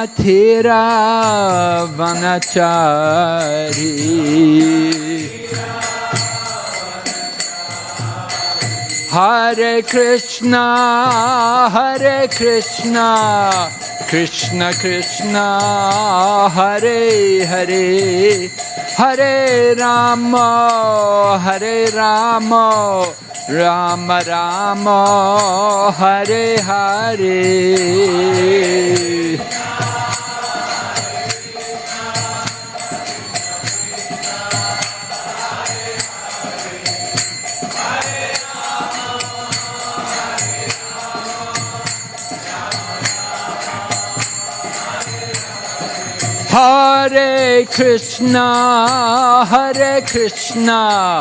Thera Vanachari Hare Krishna Krishna Krishna Hare Hare Hare Rama Rama Rama Hare Hare Hare Krishna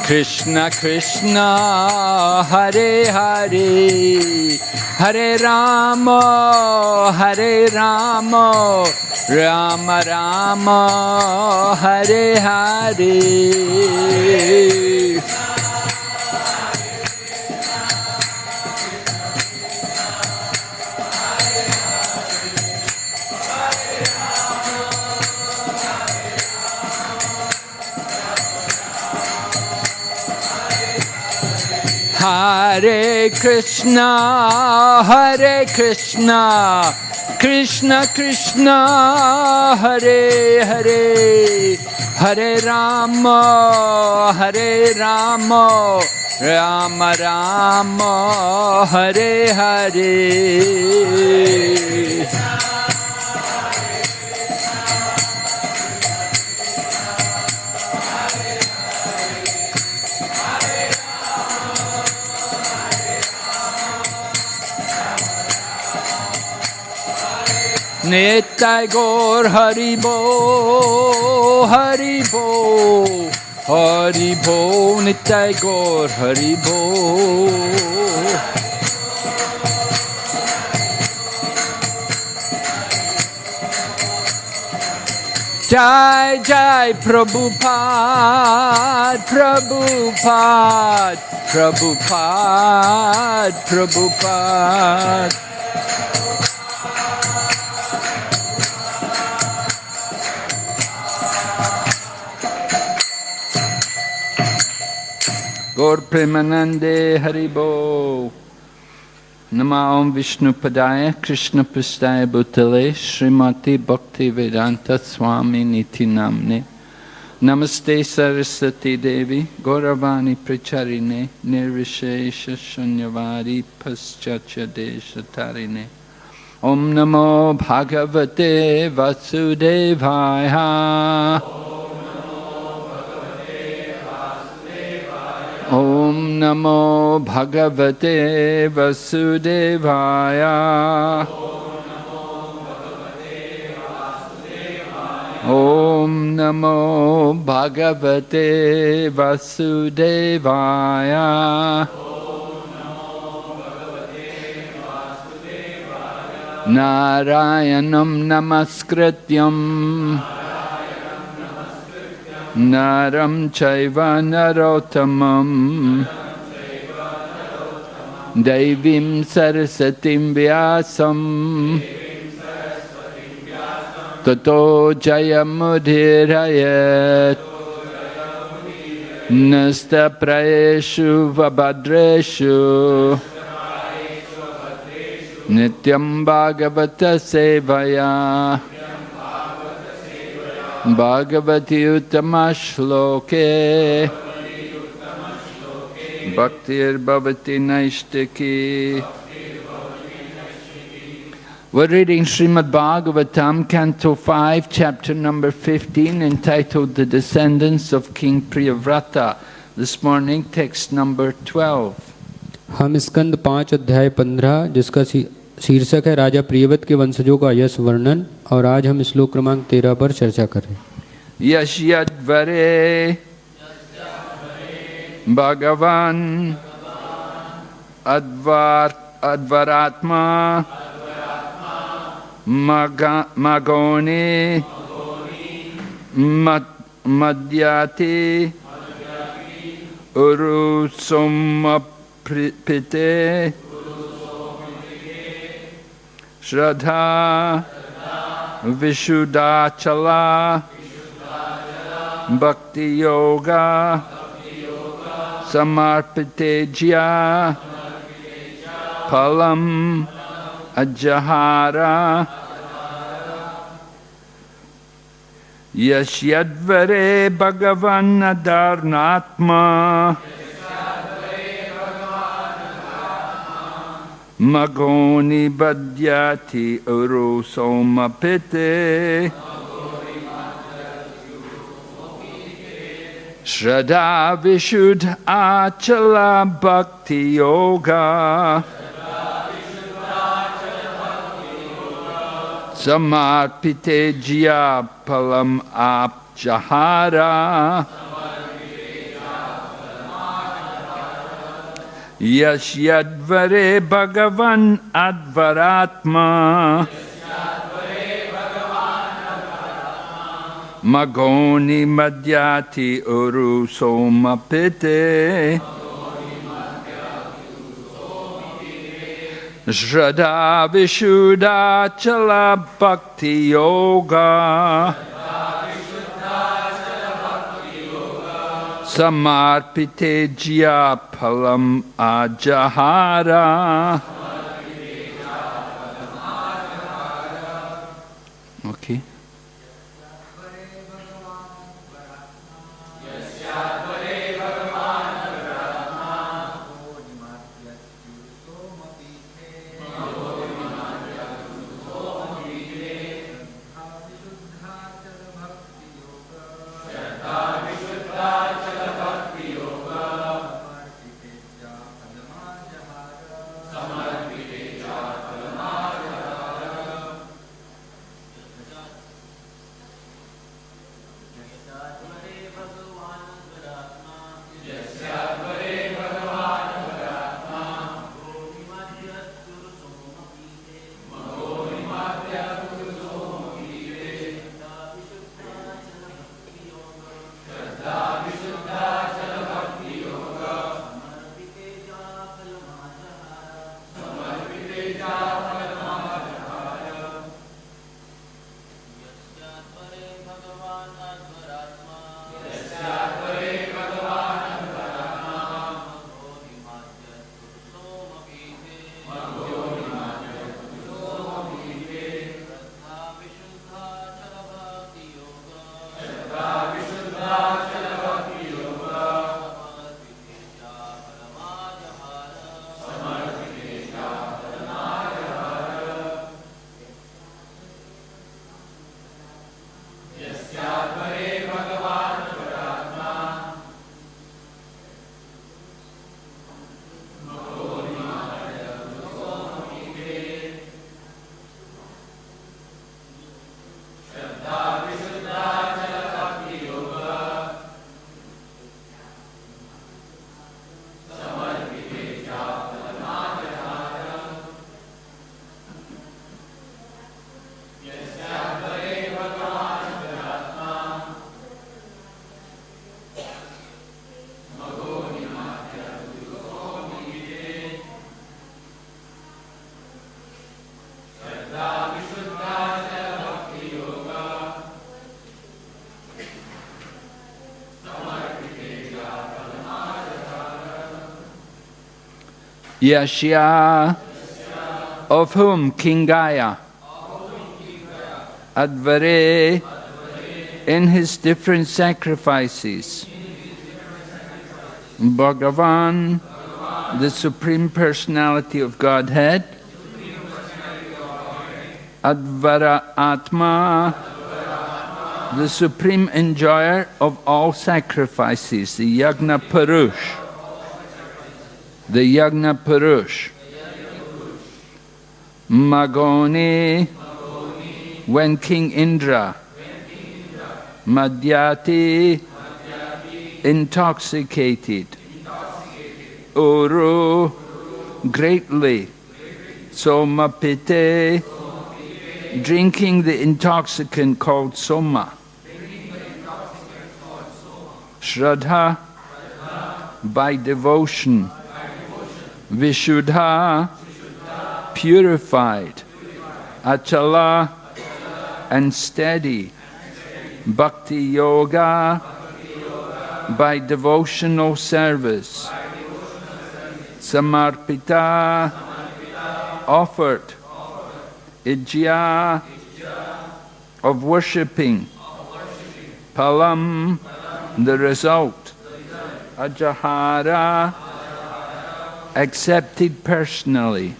Krishna Krishna Hare Hare Hare Rama Rama Rama Hare Hare Hare Krishna Krishna Krishna Hare Hare Hare Rama Rama Rama Hare Hare Nitai Gaur Haribo Nitai Gaur Haribo Jai Jai Prabhupada Gaur Premanande Haribo Nama Om Vishnu Padaya Krishna Pristaya Bhutale Srimati Bhakti Vedanta Swami Niti Namne Namaste Saraswati Devi Gauravani Pracharine Nirvishesha Shunyavadi Paschatya Deshatarine Om Namo Bhagavate Vasudevaya Om Namo Bhagavate Vasudevaya Om Namo Bhagavate Vasudevaya Narayanam Namaskrityam Naram Chaiva Narottamam Devim Sarasatim Vyasam Tato Jayamudhirayat Nasta Prayeshu Vabhadreshu Nityam Bhagavata Sevaya Bhagavati Uttama Shloke Bhaktir Bhavati Naishtaki. We're reading Srimad Bhagavatam, Canto 5, Chapter number 15, entitled The Descendants of King Priyavrata. This morning, text number 12. हम स्कंद 5 अध्याय 15 जिसका शीर्षक है राजा प्रियव्रत के वंशजों का यश वर्णन, और आज हम श्लोक क्रमांक 13 पर चर्चा कर रहे हैं। यश यद्वरे भगवान अद्वरात्मा मगोनि मद्याति उरुसुमप्रीते श्रद्धा Vishuddhachala Bhakti Yoga Samarpitejya Palam Ajahara Yashyadvare Bhagavan Adarnatma Magoni Badhyati Urusomapite Shraddha Vishuddha Achala Bhakti Yoga Samarpitejya Palam Apjahara Yashyadvare Bhagavan Advaratma Magoni Madhyati Urusomapite Shraddha Vishuddha Chala Bhakti Yoga Samarpitejya Palam Ajahara. Okay. Yashya, of whom King Gaya, Advare, in his different sacrifices, Bhagavan, the Supreme Personality of Godhead, Advara Atma, the Supreme Enjoyer of all sacrifices, the Yagna Purush. The Yagna Purush. Magoni, when King Indra, Madhyati, intoxicated, Uru, greatly, Somapite, drinking the intoxicant called Soma, Shraddha, by devotion, Vishuddha, purified, Achala, and steady. Bhakti yoga by devotional service. Samarpita offered. Ijya of worshipping. Palam the result. Ajahara accepted personally.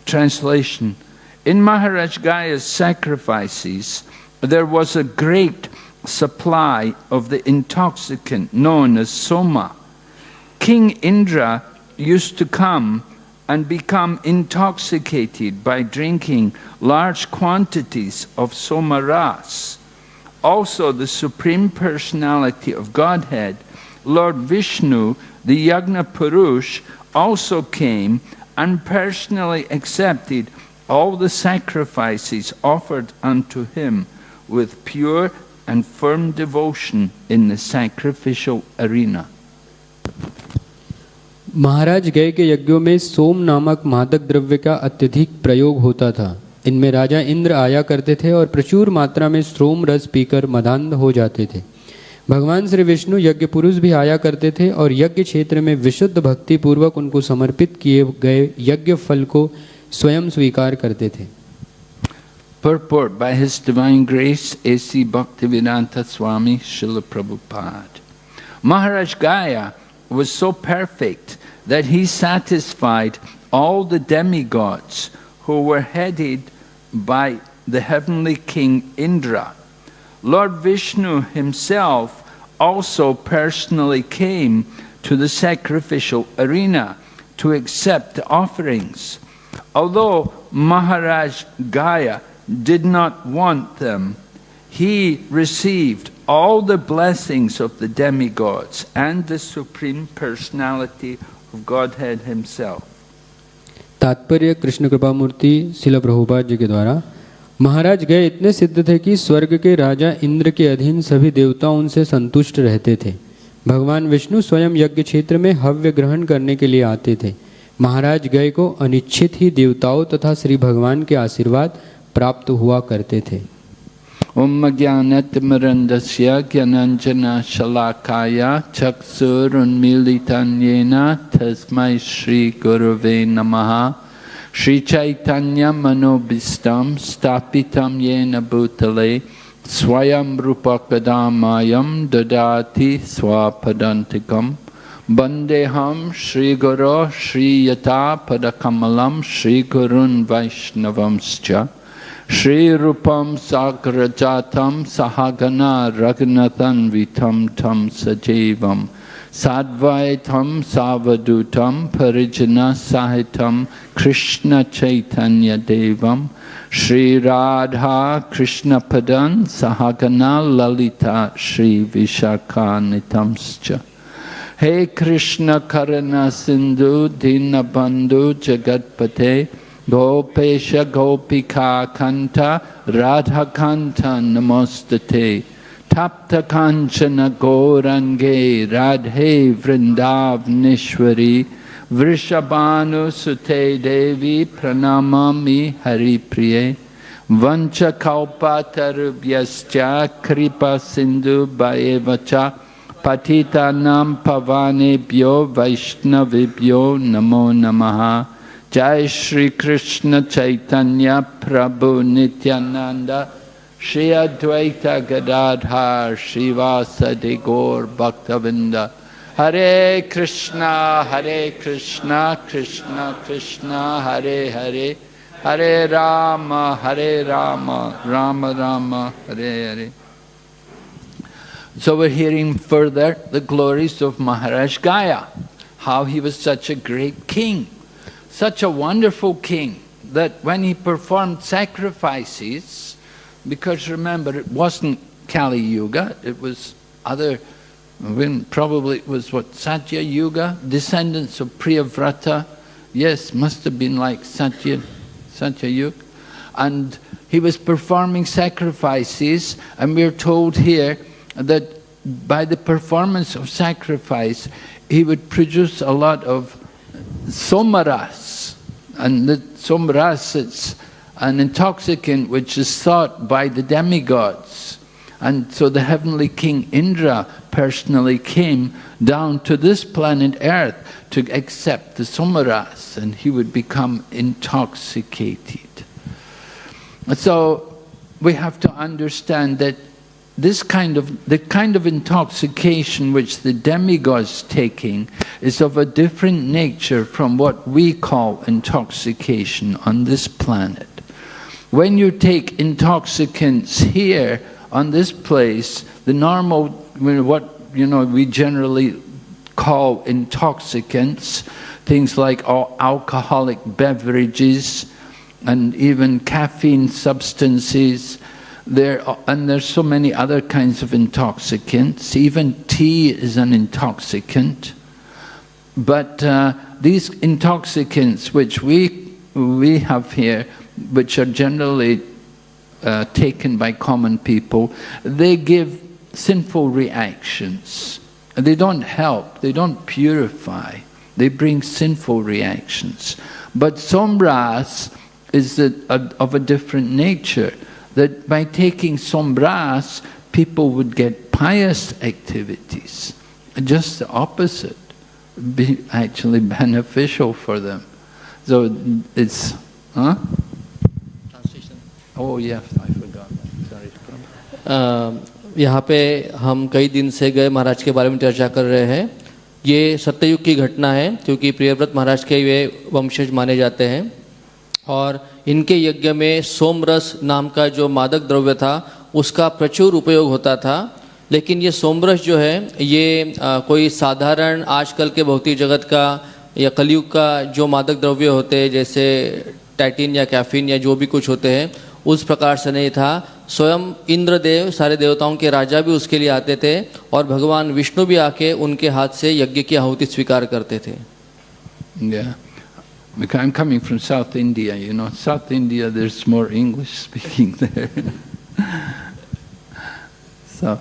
Translation. In Maharaj Gaya's sacrifices, there was a great supply of the intoxicant known as soma. King Indra used to come and become intoxicated by drinking large quantities of soma ras. Also, the Supreme Personality of Godhead, Lord Vishnu, the Yagna Purush, also came and personally accepted all the sacrifices offered unto him with pure and firm devotion in the sacrificial arena. महाराज गय के यज्ञों में सोम नामक मादक द्रव्य का अत्यधिक प्रयोग होता था। इनमें राजा इंद्र आया करते थे और प्रचुर मात्रा में सोम रस पीकर मदान्ध हो जाते थे। भगवान श्री विष्णु यज्ञ पुरुष भी आया करते थे और यज्ञ क्षेत्र में विशुद्ध भक्ति पूर्वक उनको समर्पित किए गए यज्ञ फल को स्वयं स्वीकार करते थे। Purport by His Divine Grace A.C. Bhaktivedanta Swami Srila Prabhupada. Maharaj Gaya was so perfect that he satisfied all the demigods who were headed by the heavenly king Indra. Lord Vishnu himself also personally came to the sacrificial arena to accept the offerings. Although Maharaj Gaya did not want them, he received all the blessings of the demigods and the Supreme Personality of Godhead himself. तात्पर्य कृष्ण कृपा मूर्ति शिला प्रभुपाद जी के द्वारा। महाराज गए इतने सिद्ध थे कि स्वर्ग के राजा इंद्र के अधीन सभी देवता उनसे संतुष्ट रहते थे। भगवान विष्णु स्वयं यज्ञ क्षेत्र में हव्य ग्रहण करने के लिए आते थे। महाराज गए को अनिच्छित ही देवताओं तथा श्री भगवान के आशीर्वाद प्राप्त हुआ करते थे। Om Jnanatimirandasya Jnananjana Shalakaya Chaksurunmilitanyena Tasmai Shri Gurave Namaha Shri Chaitanya Manobhistam Stapitam Yena Bhutale Swayam Rupakadamayam Dadati Swapadantikam Bandeham Shri Guru Shri Yata Padakamalam Shri Gurun Vaishnavamscha Shri Rupam Sagrajatam Sahagana Raghunathan Vitam Tam Sajevam Sadvaitam Savadutam Parijana Sahitam Krishna Chaitanya Devam Shri Radha Krishna Padan Sahagana Lalita Shri Vishakanitamscha. Hey Krishna Karana Sindhu Dinabandhu Jagatpate Gopesha Gopika Kanta Radha Kanta Namostate Tapta Kanchana Gourange Radhe Vrindavneshwari Vrishabhanu Sute Devi Pranamami Haripriye Vancha Kalpatarubhyascha Kripa Sindhu Bhaevacha Patitanam Pavanebhyo Vaishnavibhyo Namo Namaha. Jai Shri Krishna Chaitanya Prabhu Nityananda Shri Advaita Gadadhar Srivasadi Gaur Bhaktavinda. Hare Krishna Krishna Krishna Hare Hare Hare Rama Rama Rama Hare Hare. So we're hearing further the glories of Maharaj Gaya, how he was such a great king. Such a wonderful king that when he performed sacrifices, because remember it wasn't Kali Yuga, it was probably it was Satya Yuga, descendants of Priyavrata, yes, must have been like Satya Yuga, and he was performing sacrifices, and we're told here that by the performance of sacrifice, he would produce a lot of somaras, and the somaras, it's an intoxicant which is sought by the demigods. And so the heavenly king Indra personally came down to this planet Earth to accept the somaras, and he would become intoxicated. So we have to understand that the kind of intoxication which the demigods taking is of a different nature from what we call intoxication on this planet. When you take intoxicants here on this place, the normal, what we generally call intoxicants, things like alcoholic beverages and even caffeine substances, and there's so many other kinds of intoxicants. Even tea is an intoxicant. But these intoxicants which we have here, which are generally taken by common people, they give sinful reactions. They don't help, they don't purify, they bring sinful reactions. But sombras is of a different nature, that by taking sombras, people would get pious activities. Just the opposite, be actually beneficial for them. So it's, Oh yes, I forgot that. Sorry. यहाँ पे हम कई दिन से गए महाराज के बारे में चर्चा कर रहे हैं। ये सत्ययुग की घटना है, क्योंकि प्रियव्रत महाराज के वे वंशज माने जाते हैं और इनके यज्ञ में सोमरस नाम का जो मादक द्रव्य था उसका प्रचुर उपयोग होता था। लेकिन ये सोमरस जो है ये कोई साधारण आजकल के भौतिक जगत का या कलयुग का जो मादक द्रव्य होते हैं, जैसे टैटिन या कैफीन या जो भी कुछ होते हैं, उस प्रकार से नहीं था। स्वयं इंद्रदेव, सारे देवताओं के राजा भी उसके लिए आते थे और भगवान विष्णु भी आके उनके हाथ से यज्ञ की आहुति स्वीकार करते थे। Yeah, because I'm coming from South India, South India there's more English speaking there. So,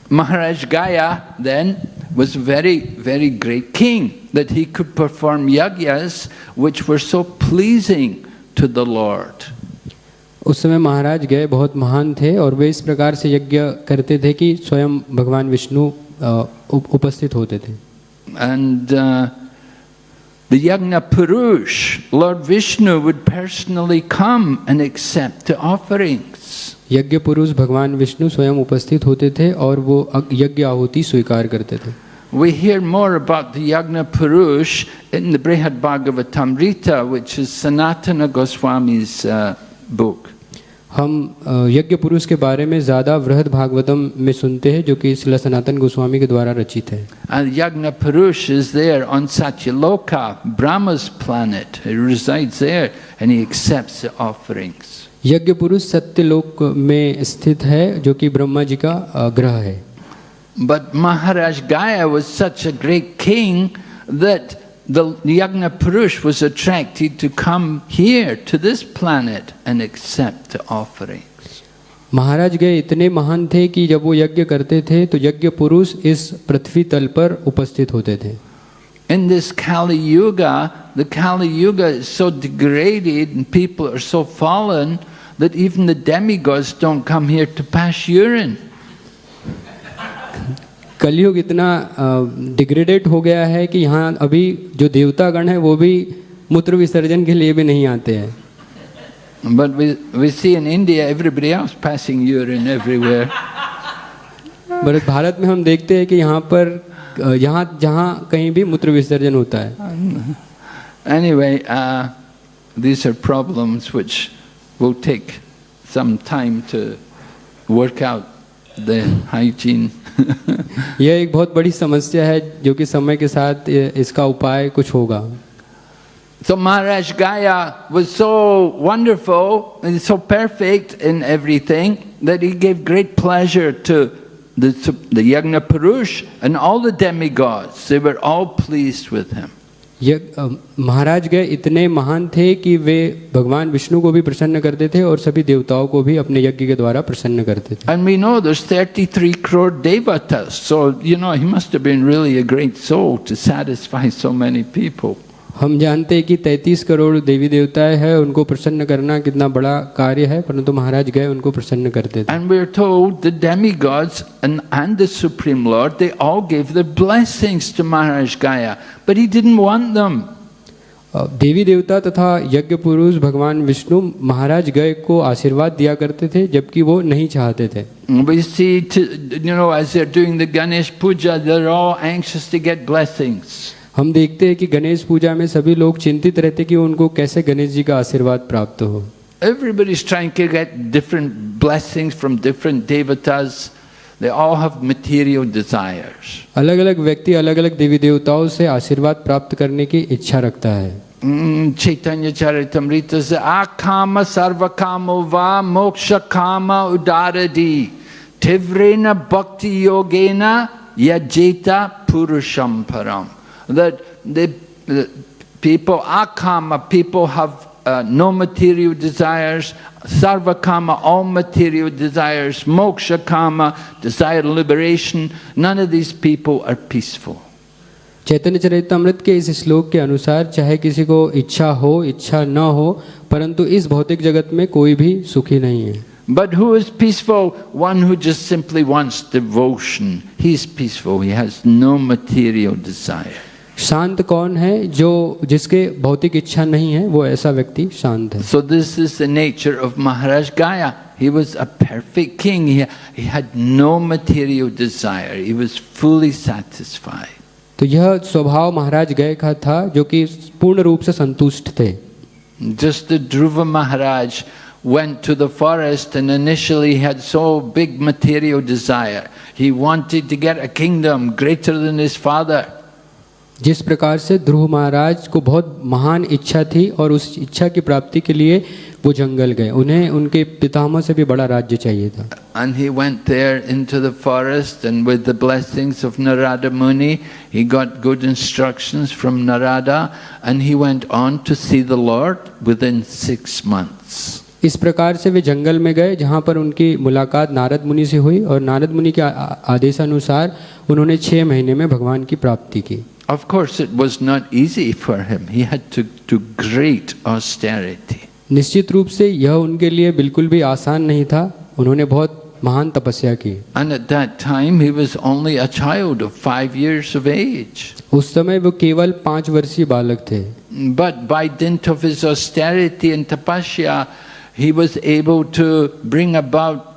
Maharaj Gaya then was a very, very great king, that he could perform yajnas which were so pleasing to the Lord. उस समय महाराज गए बहुत महान थे और वे इस प्रकार से यज्ञ करते थे कि स्वयं भगवान विष्णु उपस्थित होते थे। And the Yagna Purush, Lord Vishnu would personally come and accept the offerings. यज्ञ पुरुष भगवान विष्णु स्वयं उपस्थित होते थे और वो यज्ञ आहुति स्वीकार करते थे। We hear more about the Yagna Purush in the Brihad Bhagavatamrita, which is Sanatana Goswami's book. हम यज्ञ पुरुष के बारे में ज़्यादा बृहद भागवतम में सुनते हैं, जो कि श्रील सनातन गोस्वामी के द्वारा रचित है। And Yagna Purush is there on Satyaloka, Brahma's planet. He resides there and he accepts the offerings. यज्ञ पुरुष सत्यलोक में स्थित है, जो कि ब्रह्मा जी का ग्रह है। But Maharaj Gaya was such a great king that the Yagna Purush was attracted to come here to this planet and accept the offerings. महाराज गए इतने महान थे कि जब वो यज्ञ करते थे तो यज्ञ पुरुष इस पृथ्वी तल पर उपस्थित होते थे। In this Kali Yuga, the Kali Yuga is so degraded and people are so fallen that even the demigods don't come here to pass urine. कलयुग इतना डिग्रेडेड हो गया है कि यहाँ अभी जो देवतागण है वो भी मूत्र विसर्जन के लिए भी नहीं आते हैं। But we see in India everybody else passing urine everywhere. But Bharat में हम देखते हैं कि यहाँ पर जहाँ कहीं भी मूत्र विसर्जन होता है। Anyway, these are problems which will take some time to work out the hygiene. यह एक बहुत बड़ी समस्या है जो कि समय के साथ इसका उपाय कुछ होगा। So Maharaj Gaya was so wonderful and so perfect in everything that he gave great pleasure to the Yagna Purush and all the demigods. They were all pleased with him. महाराज गए इतने महान थे कि वे भगवान विष्णु को भी प्रसन्न करते थे और सभी देवताओं को भी अपने यज्ञ के द्वारा प्रसन्न करते थे। And we know there's 33 crore devatas, so he must have been really a great soul to satisfy so many people. हम जानते हैं कि 33 करोड़ देवी देवताएं हैं, उनको प्रसन्न करना कितना बड़ा कार्य है, परंतु महाराज गए उनको प्रसन्न करते थे। And we're told the demigods and the Supreme Lord, they all gave their blessings to Maharaj Gaya, but he didn't want them. देवी देवता तथा यज्ञ पुरुष भगवान विष्णु महाराज गए को आशीर्वाद दिया करते थे, जबकि वो नहीं चाहते थे। We see, as they're doing the Ganesh Puja, they're all anxious to get blessings. हम देखते हैं कि गणेश पूजा में सभी लोग चिंतित रहते कि उनको कैसे गणेश जी का आशीर्वाद प्राप्त हो। Everybody's trying to get different blessings from different devatas. They all have material desires. अलग अलग व्यक्ति अलग अलग देवी देवताओं से आशीर्वाद प्राप्त करने की इच्छा रखता है। Chaitanya Charitamrita says, Akama sarvakamo va moksha kama udaradi tivrena bhakti yogena yajeta purusham param. That the people, akama, people have no material desires, sarvakama, all material desires, moksha kama, desire liberation, none of these people are peaceful. चैतन्य चरितामृत के इस श्लोक के अनुसार चाहे किसी को इच्छा हो इच्छा न हो, परंतु इस भौतिक जगत में कोई भी सुखी नहीं है। But who is peaceful? One who just simply wants devotion. He is peaceful. He has no material desire. शांत कौन है? जो जिसके भौतिक इच्छा नहीं है, वो ऐसा व्यक्ति शांत है। So this is the nature of Maharaj Gaya. He was a perfect king. He had no material desire. He was fully satisfied. तो यह स्वभाव महाराज गए का था, जो कि पूर्ण रूप से संतुष्ट थे। Just the Dhruva Maharaj went to the forest and initially had so big material desire. He wanted to get a kingdom greater than his father. जिस प्रकार से ध्रुव महाराज को बहुत महान इच्छा थी और उस इच्छा की प्राप्ति के लिए वो जंगल गए, उन्हें उनके पितामह से भी बड़ा राज्य चाहिए था। And he went there into the forest, and with the blessings of Narada Muni, he got good instructions from Narada, and he went on to see the Lord within 6 months. इस प्रकार से वे जंगल में गए, जहाँ पर उनकी मुलाकात नारद मुनि से हुई और नारद मुनि के आदेशानुसार उन्होंने 6 महीने में भगवान की प्राप्ति की। Of course, it was not easy for him. He had to do great austerity. निश्चित रूप से यह उनके लिए बिल्कुल भी आसान नहीं था, उन्होंने बहुत महान तपस्या की। And at that time, he was only a child of 5 years of age. उस समय वो केवल 5 वर्षीय बालक थे। But by dint of his austerity and tapasya, he was able to bring about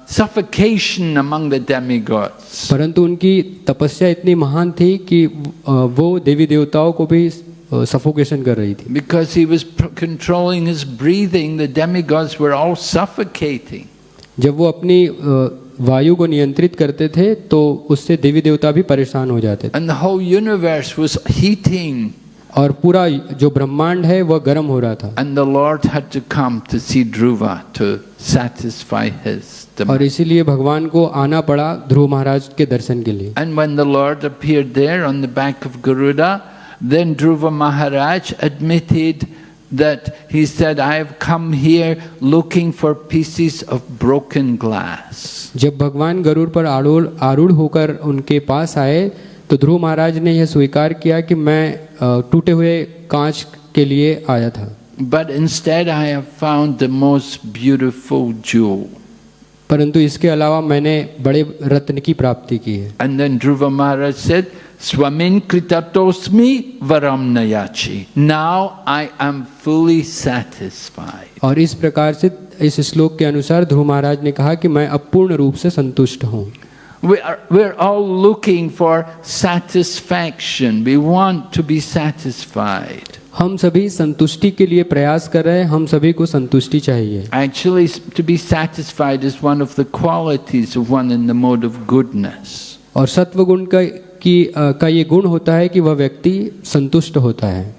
suffocation among the demigods. परंतु उनकी तपस्या इतनी महान थी कि वो देवी देवताओं को भी सफोकेशन कर रही थी। Because he was controlling his breathing, the demigods were all suffocating. जब वो अपनी वायु को नियंत्रित करते थे तो उससे देवी देवता भी परेशान हो जाते थे। And the whole universe was heating. और पूरा जो ब्रह्मांड है वह गर्म हो रहा था। And the Lord had to come to see Dhruva to satisfy his demand. और इसीलिए भगवान को आना पड़ा ध्रुव महाराज के दर्शन के लिए। And when the Lord appeared there on the back of Garuda, then Dhruva Maharaj admitted that he said, I have come here looking for pieces of broken glass. जब भगवान गरुड़ पर आरूढ़ होकर उनके पास आए तो ध्रुव महाराज ने यह स्वीकार किया कि मैं टूटे हुए कांच के लिए आया था। But instead I have found the most beautiful jewel. परंतु इसके अलावा मैंने बड़े रत्न की प्राप्ति की है। And then Dhruva Maharaj said, Swamin kritatosmi varam nayachi. Now I am fully satisfied. और इस प्रकार से इस श्लोक के अनुसार ध्रुव महाराज ने कहा कि मैं अब पूर्ण रूप से संतुष्ट हूँ। We're all looking for satisfaction. We want to be satisfied. हम सभी संतुष्टि के लिए प्रयास कर रहे हैं, हम सभी को संतुष्टि चाहिए। Actually, to be satisfied is one of the qualities of one in the mode of goodness. और सत्व गुण का ये गुण होता है कि वह व्यक्ति संतुष्ट होता है।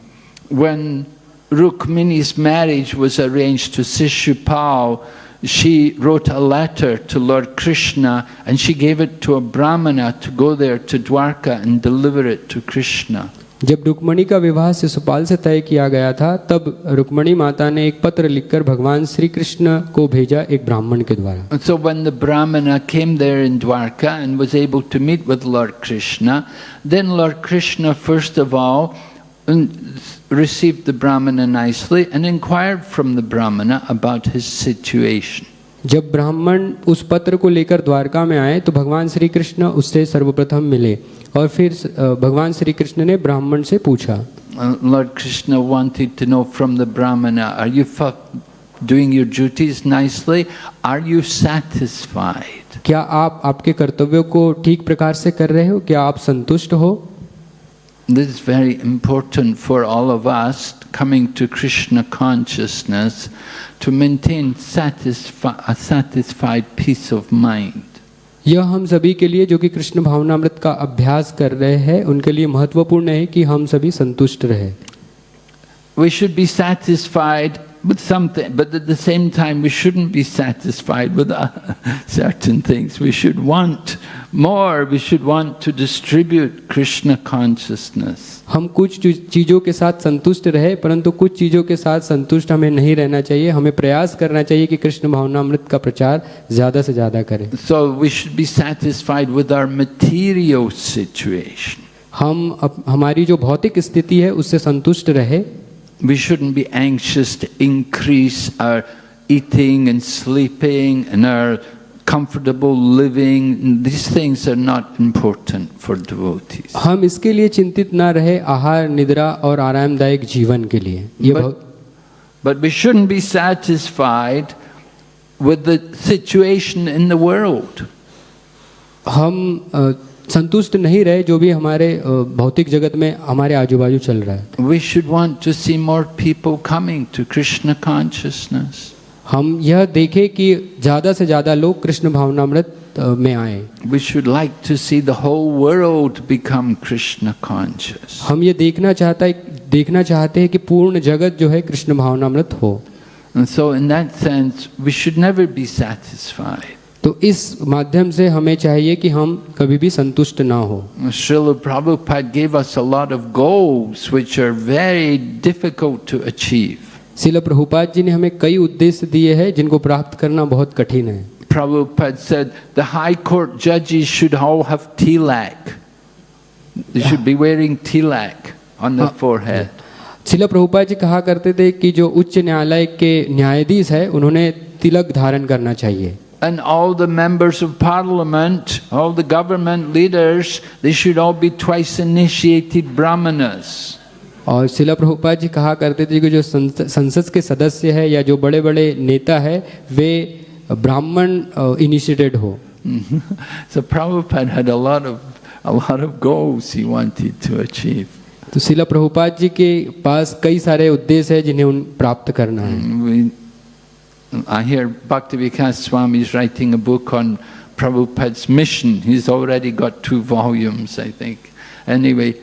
When Rukmini's marriage was arranged to Shishupal, she wrote a letter to Lord Krishna and she gave it to a Brahmana to go there to Dwarka and deliver it to Krishna. जब रुक्मणी का विवाह शिशुपाल से तय किया गया था, तब रुक्मणी माता ने एक पत्र लिखकर भगवान श्री कृष्ण को भेजा एक ब्राह्मण के द्वारा। So when the Brahmana came there in Dwarka and was able to meet with Lord Krishna, then Lord Krishna first of all received the Brahmana nicely and inquired from the Brahmana about his situation. जब ब्राह्मण उस पत्र को लेकर द्वारका में आए तो भगवान श्री कृष्ण उससे सर्वप्रथम मिले और फिर भगवान श्री कृष्ण ने ब्राह्मण से पूछा. Lord Krishna wanted to know from the Brahmana, are you doing your duties nicely? Are you satisfied? क्या आप आपके कर्तव्यों को ठीक प्रकार से कर रहे हो? क्या आप संतुष्ट हो? This is very important for all of us coming to Krishna consciousness to maintain a satisfied peace of mind. यह हम सभी के लिए जो कि कृष्ण भावनामृत का अभ्यास कर रहे हैं उनके लिए महत्वपूर्ण है कि हम सभी संतुष्ट रहे. We should be satisfied with something, but at the same time we shouldn't be satisfied with certain things. We should want more. We should want to distribute Krishna consciousness. हम कुछ चीज़ों के साथ संतुष्ट रहे परंतु कुछ चीज़ों के साथ संतुष्ट हमें नहीं रहना चाहिए. हमें प्रयास करना चाहिए कि कृष्ण भावनामृत का प्रचार ज़्यादा से ज़्यादा करें. So we should be satisfied with our material situation. हम हमारी जो भौतिक स्थिति है उससे संतुष्ट रहे. We shouldn't be anxious to increase our eating and sleeping and our comfortable living. These things are not important for devotees. हम इसके लिए चिंतित ना रहे आहार निद्रा और आरामदायक जीवन के लिए. But we shouldn't be satisfied with the situation in the world. हम संतुष्ट नहीं रहे जो भी हमारे भौतिक जगत में हमारे आजू बाजू चल रहा है. We should want to see more people coming to Krishna consciousness. हम यह देखें कि ज़्यादा से ज़्यादा लोग कृष्ण भावनामृत में आए. We should like to see the whole world become Krishna conscious. हम ये देखना चाहते हैं कि पूर्ण जगत जो है कृष्ण भावनामृत हो. And so in that sense we should never be satisfied. तो इस माध्यम से हमें चाहिए कि हम कभी भी संतुष्ट ना हो. Srila Prabhupada gave us a lot of goals which are very difficult to achieve. Srila Prabhupada ji ने हमें कई उद्देश्य दिए हैं जिनको प्राप्त करना बहुत कठिन है. Prabhupada said the high court judges should all have tilak. They should be wearing tilak on their forehead. Srila Prabhupada ji कहा करते थे कि जो उच्च न्यायालय के न्यायाधीश है उन्होंने तिलक धारण करना चाहिए. And all the members of parliament, all the government leaders, they should all be twice initiated brahmanas. और श्रील प्रभुपाद जी कहा करते थे कि जो संसद के सदस्य है या जो बड़े बड़े नेता है वे ब्राह्मण इनिशिएटेड हो. So Prabhupada had a lot of goals he wanted to achieve. तो श्रील प्रभुपाद जी के पास कई सारे उद्देश्य है जिन्हें उन प्राप्त करना है. I hear Bhaktivedanta Swami is writing a book on Prabhupada's mission. He's already got 2 volumes, I think. Anyway,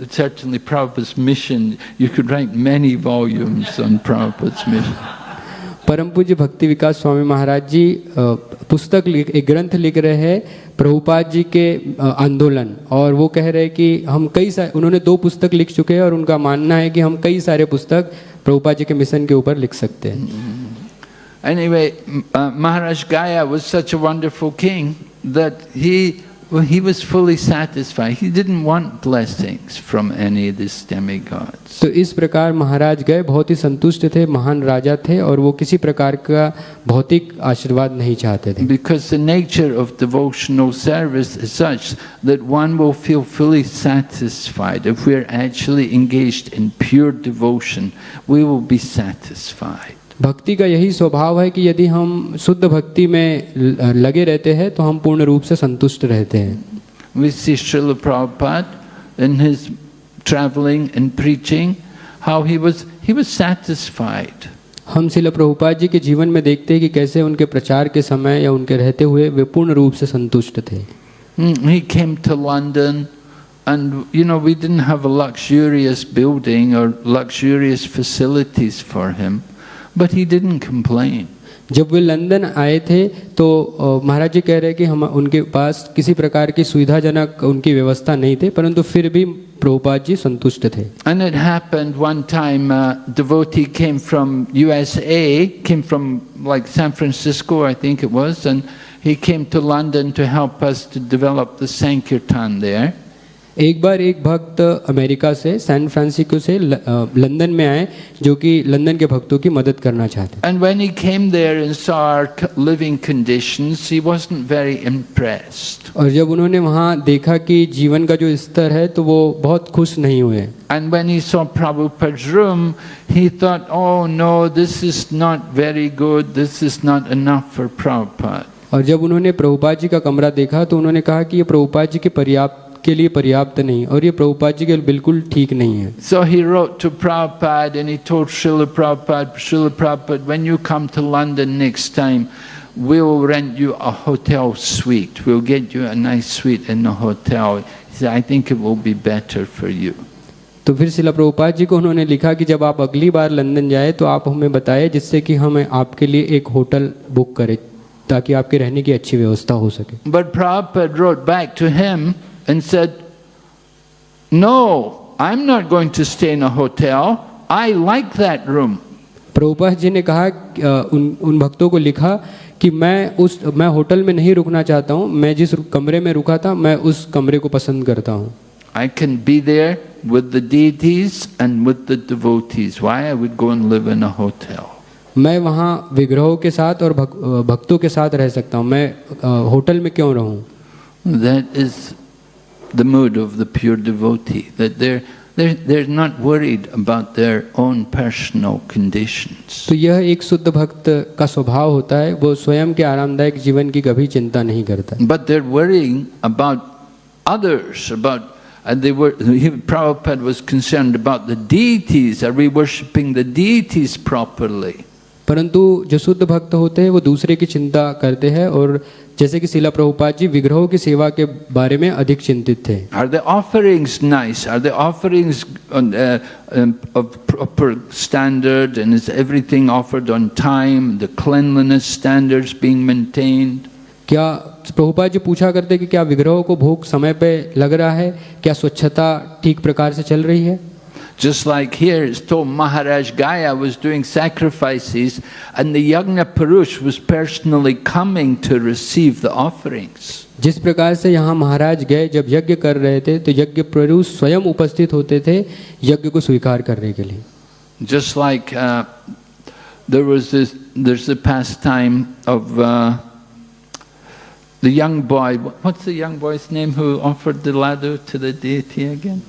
certainly Prabhupada's mission, you could write many volumes on Prabhupada's mission. परम पूज्य भक्ति विकास स्वामी महाराज जी एक ग्रंथ लिख रहे हैं प्रभुपाद जी के आंदोलन. और वो कह रहे हैं कि हम उन्होंने 2 पुस्तक लिख चुके हैं और उनका मानना है कि हम कई सारे पुस्तक प्रभुपाद जी के मिशन के ऊपर लिख सकते हैं. Anyway, Maharaj Gaya was such a wonderful king that he was fully satisfied. He didn't want blessings from any of these demigods. तो इस प्रकार महाराज गए बहुत ही संतुष्ट थे, महान राजा थे और वो किसी प्रकार का भौतिक आशीर्वाद नहीं चाहते थे. Because the nature of devotional service is such that one will feel fully satisfied. If we are actually engaged in pure devotion, we will be satisfied. भक्ति का यही स्वभाव है कि यदि हम शुद्ध भक्ति में लगे रहते हैं तो हम पूर्ण रूप से संतुष्ट रहते हैं. We see Srila Prabhupada in his traveling and preaching, how he was satisfied. हम श्रील प्रभुपाद जी के जीवन में देखते हैं कि कैसे उनके प्रचार के समय या उनके रहते हुए वे पूर्ण रूप से संतुष्ट थे. He came to London and we didn't have a luxurious building or luxurious facilities for him. But he didn't complain. जब वे लंदन आए थे तो महाराज जी कह रहे हैं कि हम उनके पास किसी प्रकार की सुविधाजनक उनकी व्यवस्था नहीं थे परंतु फिर भी प्रभुपाद जी संतुष्ट थे. And it happened one time a devotee came from USA, came from like San Francisco I think it was, and he came to London to help us to develop the Sankirtan there. एक बार एक भक्त America से San Francisco से London में आए जो कि London के भक्तों की मदद करना चाहते थे। And when he came there and saw our living conditions, he wasn't very impressed. और जब उन्होंने वहाँ देखा कि जीवन का जो स्तर है तो वो बहुत खुश नहीं हुए। And when he saw Prabhupada's room, he thought, oh no, this is not very good, this is not enough for Prabhupada. और जब उन्होंने प्रभुपाद जी का कमरा देखा तो उन्होंने कहा कि ये प्रभुपाद जी के लिए पर्याप्त नहीं और ये प्रभुपाद जी के लिए बिल्कुल ठीक नहीं है। So he wrote to Prabhupada and he told Srila Prabhupada, when you come to London next time, we'll rent you a hotel suite. We'll get you a nice suite in the hotel. He said, I think it will be better for you. तो फिर शिला प्रभुपाद जी को उन्होंने लिखा कि जब आप अगली बार London जाए तो आप हमें बताएं जिससे कि हम आपके लिए एक होटल बुक करें ताकि आपके रहने की अच्छी व्यवस्था हो सके। But Prabhupada wrote back to him and said, no, I'm not going to stay in a hotel. I like that room. Prabhupada ji ने कहा उन भक्तों को लिखा कि मैं होटल में नहीं रुकना चाहता हूँ, मैं जिस कमरे में रुका था मैं उस कमरे को पसंद करता हूँ। I can be there with the deities and with the devotees. Why I would go and live in a hotel? मैं वहाँ विग्रहों के साथ और भक्तों के साथ रह सकता हूँ, मैं होटल में क्यों रहूँ? That is the mood of the pure devotee, that they're not worried about their own personal conditions. तो यह एक शुद्ध भक्त का स्वभाव होता है, वो स्वयं के आरामदायक जीवन की कभी चिंता नहीं करता। But they're worrying about others, Prabhupada was concerned about the deities. Are we worshipping the deities properly? परंतु जो शुद्ध भक्त होते हैं वो दूसरे की चिंता करते हैं और जैसे कि शिला प्रभुपाद जी विग्रहों की सेवा के बारे में अधिक चिंतित थे। Are the offerings nice? Are the offerings of proper standard, and is everything offered on time? The cleanliness standards being maintained? क्या प्रभुपाद जी पूछा करते कि क्या विग्रहों को भोग समय पे लग रहा है, क्या स्वच्छता ठीक प्रकार से चल रही है? Just like here, it's told Maharaj Gaya was doing sacrifices and the Yagna Purush was personally coming to receive the offerings. जिस प्रकार से यहाँ महाराज गए जब यज्ञ कर रहे थे तो यज्ञ पुरुष स्वयं उपस्थित होते थे यज्ञ को स्वीकार करने के लिए। Just like there's a pastime of the young boy. What's the young boy's name who offered the laddu to the deity again?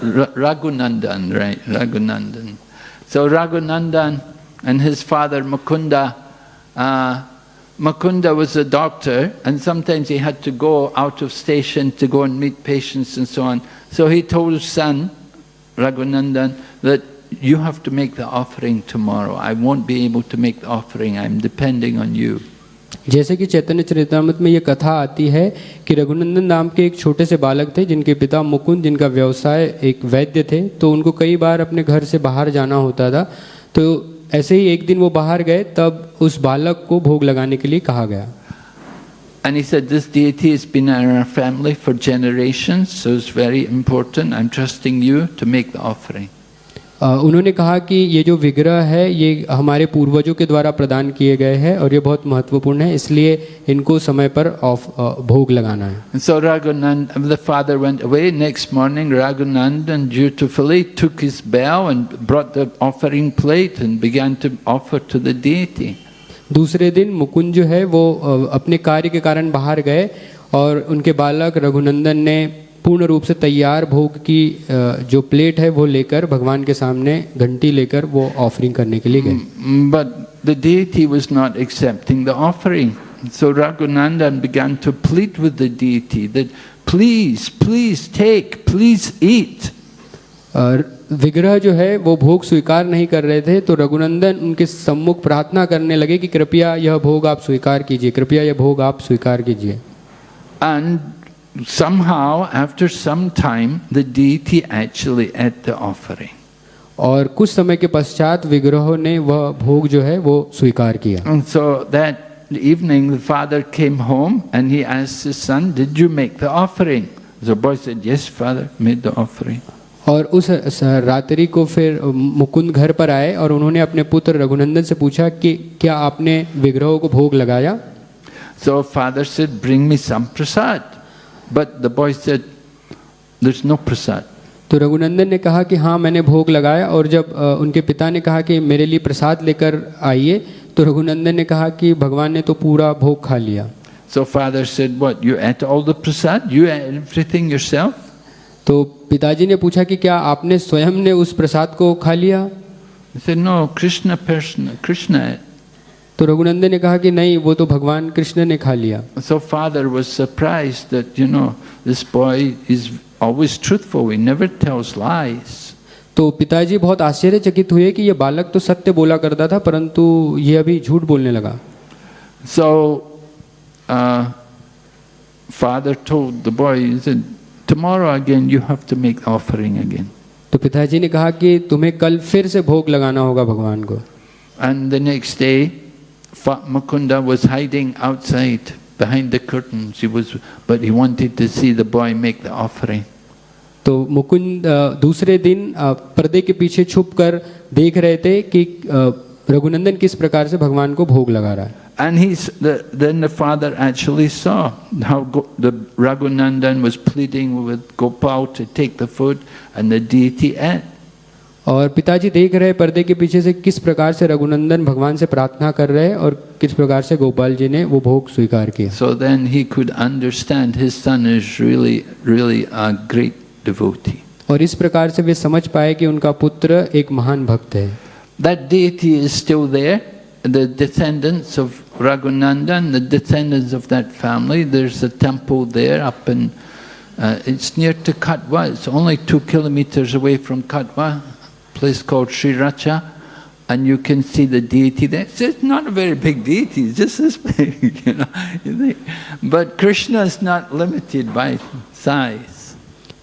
Raghunandan, right? Raghunandan. So Raghunandan and his father Mukunda. Mukunda was a doctor, and sometimes he had to go out of station to go and meet patients and so on. So he told his son Raghunandan that you have to make the offering tomorrow. I won't be able to make the offering. I'm depending on you. जैसे कि चैतन्य चरितामृत में ये कथा आती है कि रघुनंदन नाम के एक छोटे से बालक थे जिनके पिता मुकुंद, जिनका व्यवसाय एक वैद्य थे, तो उनको कई बार अपने घर से बाहर जाना होता था। तो ऐसे ही एक दिन वो बाहर गए, तब उस बालक को भोग लगाने के लिए कहा गया। And he said, this deity has been in our family for generations, so it's very important. I'm trusting you to make the offering. उन्होंने कहा कि ये जो विग्रह है ये हमारे पूर्वजों के द्वारा प्रदान किए गए हैं और ये बहुत महत्वपूर्ण है, इसलिए इनको समय पर भोग लगाना है। So Raghunandan, the father went away. Next morning, Raghunandan dutifully took his bell and brought the offering plate and began to offer to the deity. दूसरे दिन मुकुंद जो है वो अपने कार्य के कारण बाहर गए और उनके बालक रघुनंदन ने पूर्ण रूप से तैयार भोग की जो प्लेट है वो लेकर भगवान के सामने घंटी लेकर वो ऑफरिंग करने के लिए गए। But the deity was not accepting the offering. So Raghunandan began to plead with the deity that please take, please eat. विग्रह जो है वो भोग स्वीकार नहीं कर रहे थे, तो रघुनंदन उनके सम्मुख प्रार्थना करने लगे कि कृपया यह भोग आप स्वीकार कीजिए, कृपया यह भोग आप स्वीकार कीजिए। And somehow, after some time, the deity actually ate the offering. और कुछ समय के पश्चात विग्रहों ने वह भोग जो है वो स्वीकार किया। And so that evening, the father came home and he asked his son, "Did you make the offering?" The boy said, "Yes, father, made the offering." और उस रात्रि को फिर मुकुंद घर पर आए और उन्होंने अपने पुत्र रघुनंदन से पूछा कि क्या आपने विग्रहों को भोग लगाया? So father said, "Bring me some prasad." But the boy said, there's no prasad. तो रघुनंदन ने कहा कि हाँ मैंने भोग लगाया, और जब उनके पिता ने कहा कि मेरे लिए प्रसाद लेकर आइए, तो रघुनंदन ने कहा कि भगवान ने तो पूरा भोग खा लिया। So father said, what, you ate all the prasad? You ate everything yourself? तो पिताजी ने पूछा कि क्या आपने स्वयं ने उस प्रसाद को खा लिया? He said, no, Krishna ate. तो रघुनंदन ने कहा कि नहीं, वो तो भगवान कृष्ण ने खा लिया। So father was surprised that, this boy is always truthful, he never tells lies. तो पिताजी बहुत आश्चर्यचकित हुए कि ये बालक तो सत्य बोला करता था, परंतु ये अभी झूठ बोलने लगा। So father told the boy, he said, tomorrow again you have to make offering again. तो पिताजी ने कहा कि तुम्हें कल फिर से भोग लगाना होगा भगवान को। And the next day, Mukunda was hiding outside behind the curtains. But he wanted to see the boy make the offering. तो मुकुंद दूसरे दिन पर्दे के पीछे छुपकर देख रहे थे कि रघुनंदन किस प्रकार से भगवान को भोग लगा रहा है। And then the father actually saw how the Raghunandan was pleading with Gopal to take the food, and the deity ate. और पिताजी देख रहे पर्दे के पीछे से किस प्रकार से रघुनंदन भगवान से प्रार्थना कर रहे हैं और किस प्रकार से गोपाल जी ने वो भोग स्वीकार किया। So then he could understand his son is really a great devotee. और इस प्रकार से वे समझ पाए कि उनका पुत्र एक महान भक्त है। That deity is still there. The descendants of Raghunandan, the descendants of that family, there's a temple there up in, it's near to Katwa. It's only 2 kilometers away from Katwa, a place called Sriracha, and you can see the deity there. It's not a very big deity, it's just this big, But Krishna is not limited by size.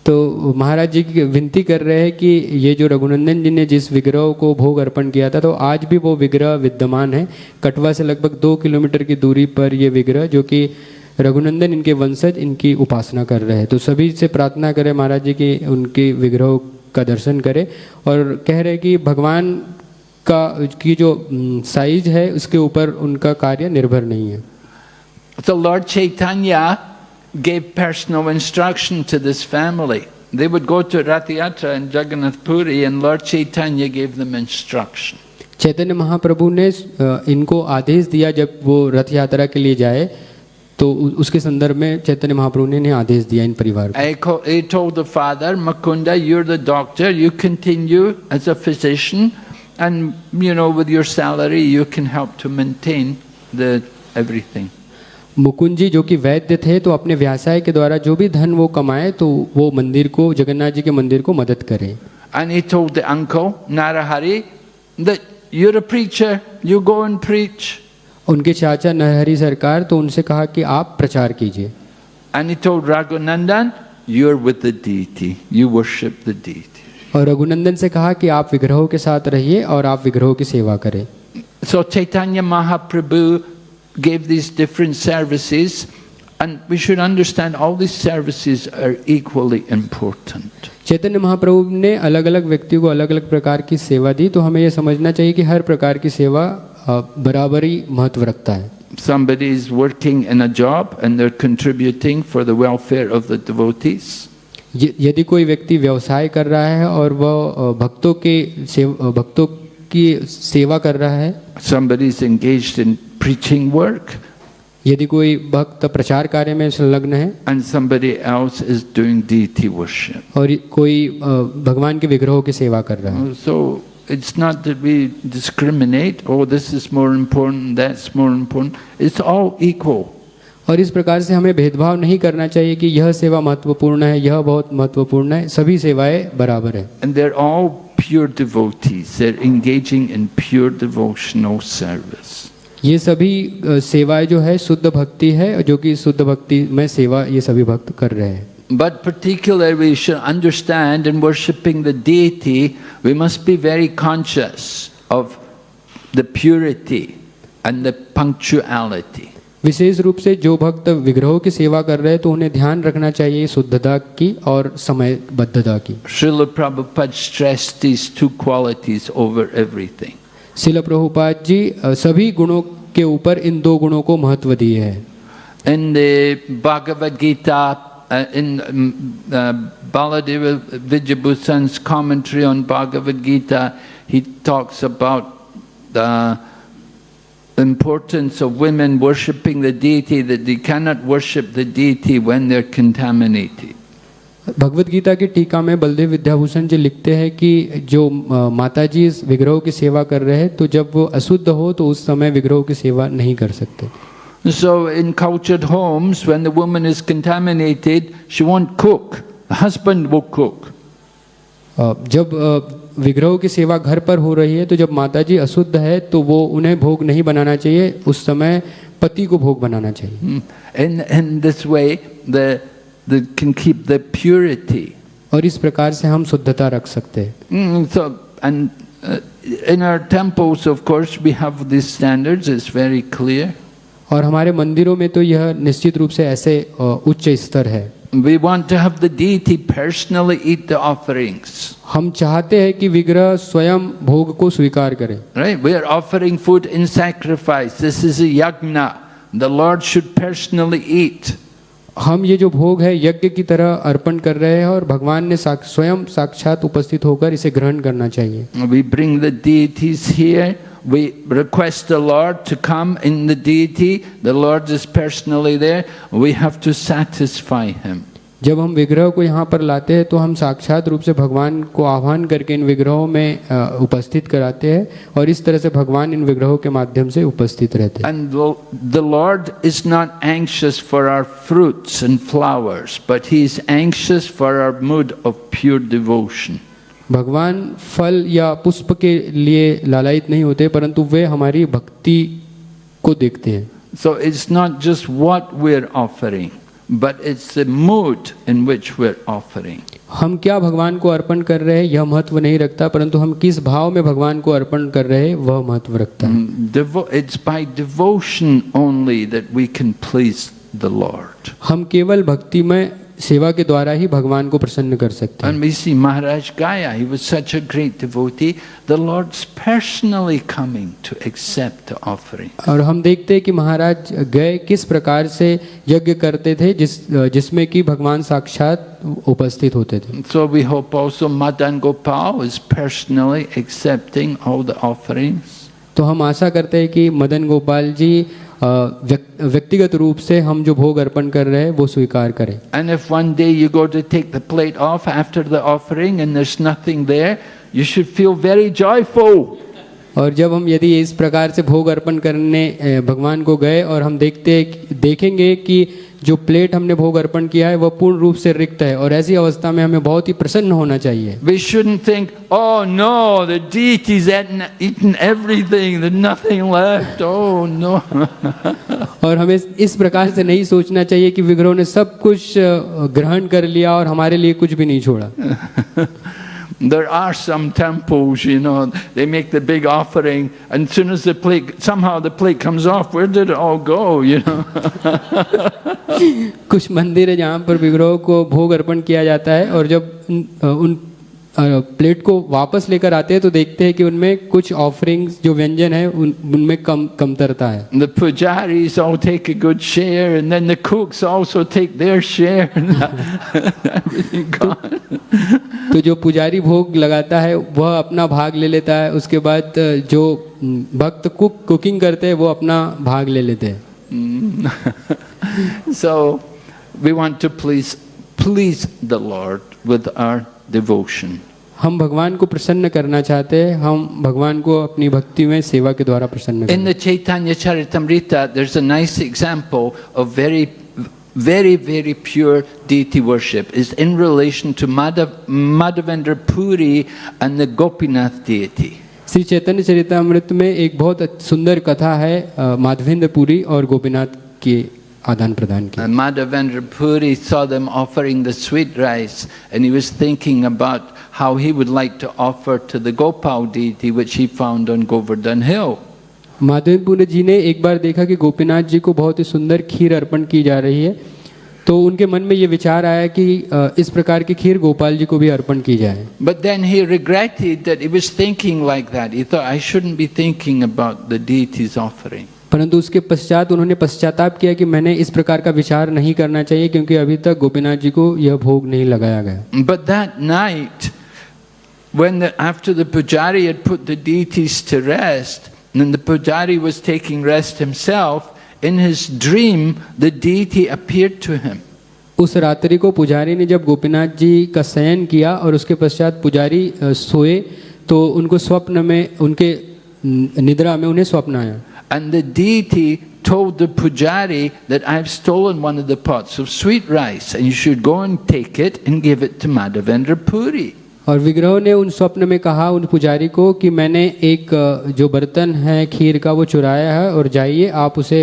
तो महाराज जी की विनती कर रहे हैं कि ये जो रघुनंदन जी ने जिस विग्रह को भोग अर्पण किया था, तो आज भी वो विग्रह विद्यमान है। कटवा से लगभग 2 किलोमीटर की दूरी पर ये विग्रह, जो कि रघुनंदन इनके वंशज इनकी उपासना कर रहे हैं। तो सभी से प्रार्थना करें महाराज जी कि उनके विग्रह का दर्शन करें, और कह रहे हैं कि भगवान की जो साइज है उसके ऊपर उनका कार्य निर्भर नहीं है। So Lord Chaitanya gave personal instruction to this family. They would go to Rath Yatra in Jagannath Puri, and Lord Chaitanya gave them instruction. Chaitanya Mahaprabhu ने इनको आदेश दिया जब वो रथ यात्रा के लिए जाए, तो उसके संदर्भ में चैतन्य महाप्रभु ने इन्हें आदेश दिया इन परिवार को। He told the father, Mukunda, you're the doctor, you continue as a physician, and with your salary you can help to maintain everything. Mukund जी जो कि वैद्य थे, तो अपने व्यवसाय के द्वारा जो भी धन वो कमाए तो वो मंदिर को, जगन्नाथ जी के मंदिर को मदद करें। And he told the uncle Narahari that you're a preacher, you go and preach. उनके चाचा नरहरि सरकार, तो उनसे कहा कि आप प्रचार कीजिए। And he told Raghunandan, you're with the deity, you worship the deity. और रघुनंदन से कहा कि आप विग्रहों के साथ रहिए और आप विग्रहों की सेवा करें। So Chaitanya Mahaprabhu gave these different services, and we should understand all these services are equally important. Chaitanya Mahaprabhu ने अलग अलग व्यक्तियों को अलग अलग प्रकार की सेवा दी, तो हमें यह समझना चाहिए कि हर प्रकार की सेवा बराबरी महत्व रखता है। Somebody is working in a job and they're contributing for the welfare of the devotees. यदि कोई व्यक्ति व्यवसाय कर रहा है और वह भक्तों की सेवा कर रहा है, somebody is engaged in preaching work, यदि कोई भक्त प्रचार कार्य में संलग्न है, and somebody else is doing deity worship, और कोई भगवान के विग्रहों की सेवा कर रहा है। So it's not that we discriminate, oh this is more important, that's more important. It's all equal. और इस प्रकार से हमें भेदभाव नहीं करना चाहिए कि यह सेवा महत्वपूर्ण है, यह बहुत महत्वपूर्ण है, सभी सेवाएं बराबर है। And they're all pure devotees. They're engaging in pure devotional service. ये सभी सेवाएं जो है शुद्ध भक्ति है, जो कि शुद्ध भक्ति में सेवा ये सभी भक्त कर रहे हैं। But particularly we should understand in worshipping the deity, we must be very conscious of the purity and the punctuality. विशेष रूप से जो भक्त विग्रहों की सेवा कर रहे हैं, तो उन्हें ध्यान रखना चाहिए शुद्धता की और समयबद्धता की। Srila Prabhupada stressed these two qualities over everything. Srila Prabhupada ji सभी गुणों के ऊपर इन दो गुणों को महत्व दिए हैं। In the Bhagavad Gita, Baladeva Vijayabhusan's commentary on Bhagavad Gita, he talks about the importance of women worshipping the deity, that they cannot worship the deity when they're contaminated. Bhagavad Gita की टीका में बलदेव विद्याभूषण जी लिखते हैं कि जो माताजी इस विग्रह की सेवा कर रहे हैं, तो जब वो अशुद्ध हो तो उस समय विग्रह की सेवा नहीं कर सकते. So in cultured homes, when the woman is contaminated, she won't cook. The husband will cook. जब विग्रह की सेवा घर पर हो रही है, तो जब माताजी अशुद्ध है तो वो उन्हें भोग नहीं बनाना चाहिए, उस समय पति को भोग बनाना चाहिए. In this way, they can keep the purity. और इस प्रकार से हम शुद्धता रख सकते हैं. So, and in our temples, of course, we have these standards. It's very clear. और हमारे मंदिरों में तो यह निश्चित रूप से ऐसे उच्च स्तर है. We want to have the deity personally eat the offerings. हम चाहते हैं कि विग्रह स्वयं भोग को स्वीकार करे. Right? We are offering food in sacrifice. This is a yajna. The Lord should personally eat. हम ये जो भोग है यज्ञ की तरह अर्पण कर रहे हैं और भगवान ने स्वयं साक्षात उपस्थित होकर इसे ग्रहण करना चाहिए. We bring the deities here. We request the Lord to come in the deity. The Lord is personally there. We have to satisfy Him. जब हम विग्रह को यहाँ पर लाते हैं तो हम साक्षात रूप से भगवान को आह्वान करके इन विग्रहों में उपस्थित कराते हैं और इस तरह से भगवान इन विग्रहों के माध्यम से उपस्थित रहते हैं. And the Lord is not anxious for our fruits and flowers, but He is anxious for our mood of pure devotion. भगवान फल या पुष्प के लिए लालायित नहीं होते, परंतु वे हमारी भक्ति को देखते हैं. So it's not just what we're offering, but it's the mood in which we're offering. हम क्या भगवान को अर्पण कर रहे हैं यह महत्व नहीं रखता, परंतु हम किस भाव में भगवान को अर्पण कर रहे हैं वह महत्व रखता है. It's by devotion only that we can please the Lord. हम केवल भक्ति में सेवा के द्वारा ही भगवान को प्रसन्न कर सकते हैं. And we see Maharaj Gaya, he was such a great devotee. The Lord's personally coming to accept the offering. और हम देखते हैं कि महाराज गए किस प्रकार से यज्ञ करते थे जिसमें कि भगवान साक्षात उपस्थित होते थे. So we hope also Madan Gopal is personally accepting all the offerings. तो हम आशा करते हैं कि मदन गोपाल जी व्यक्तिगत रूप से हम जो भोग अर्पण कर रहे हैं वो स्वीकार करें. And if one day you go to take the plate off after the offering and there's nothing there, you should feel very joyful. और जब हम यदि इस प्रकार से भोग अर्पण करने भगवान को गए और हम देखेंगे कि जो प्लेट हमने भोग अर्पण किया है वह पूर्ण रूप से रिक्त है, और ऐसी अवस्था में हमें बहुत ही प्रसन्न होना चाहिए. We shouldn't think, oh no, the deity's eaten everything, there's nothing left. Oh no. और हमें इस प्रकार से नहीं सोचना चाहिए कि विग्रहों ने सब कुछ ग्रहण कर लिया और हमारे लिए कुछ भी नहीं छोड़ा. There are some temples, you know, they make the big offering, and as soon as somehow the plate comes off, where did it all go, you know? कुछ मंदिर है जहाँ पर विग्रहों को भोग अर्पण किया जाता है और जब उन प्लेट को वापस लेकर आते हैं तो देखते हैं कि उनमें कुछ ऑफरिंग्स जो व्यंजन है उनमें कमतरता है. The pujaris all take a good share, and then the cooks also take their share. Everything gone. तो जो पुजारी भोग लगाता है वह अपना भाग ले लेता है, उसके बाद जो भक्त कुकिंग करते हैं वो अपना भाग ले लेते हैं. So we want to please the Lord with our devotion. हम भगवान को प्रसन्न करना चाहते हैं, हम भगवान को अपनी भक्ति में सेवा के द्वारा प्रसन्न करते हैं. In the Chaitanya Charitamrita, there's a nice example of very, very pure deity worship. Is in relation to Madhavendra Puri and the Gopinath deity. Shri Chaitanya Charitamrita में एक बहुत सुंदर कथा है माधवेंद्र पुरी और गोपीनाथ के आदान प्रदान की. Madhavendra Puri saw them offering the sweet rice, and he was thinking about how he would like to offer to the Gopal deity, which he found on Govardhan Hill. Madhavendra Puri जी ने एक बार देखा कि गोपीनाथ जी को बहुत ही सुंदर खीर अर्पण की जा रही है, तो उनके मन में ये विचार आया कि इस प्रकार की खीर गोपाल जी को भी अर्पण की जाए. But then he regretted that he was thinking like that. He thought, I shouldn't be thinking about the deity's offering. परंतु उसके पश्चात उन्होंने पश्चाताप किया कि मैंने इस प्रकार का विचार नहीं करना चाहिए, क्योंकि अभी तक गोपीनाथ जी को यह भोग नहीं लगाया गया। But that night, after the pujari had put the deities to rest, and the pujari was taking rest himself, in his dream the deity appeared to him. उस रात्रि को पुजारी ने जब गोपीनाथ जी का शयन किया और उसके पश्चात पुजारी सोए, तो उनको स्वप्न में, उनके निद्रा में उन्हें स्वप्न आया। And the deity told the pujari that I've stolen one of the pots of sweet rice and you should go and take it and give it to Madhavendra Puri. और विग्रह ने उन स्वप्न में कहा उन पुजारी को कि मैंने एक जो बर्तन है खीर का वो चुराया है और जाइए आप उसे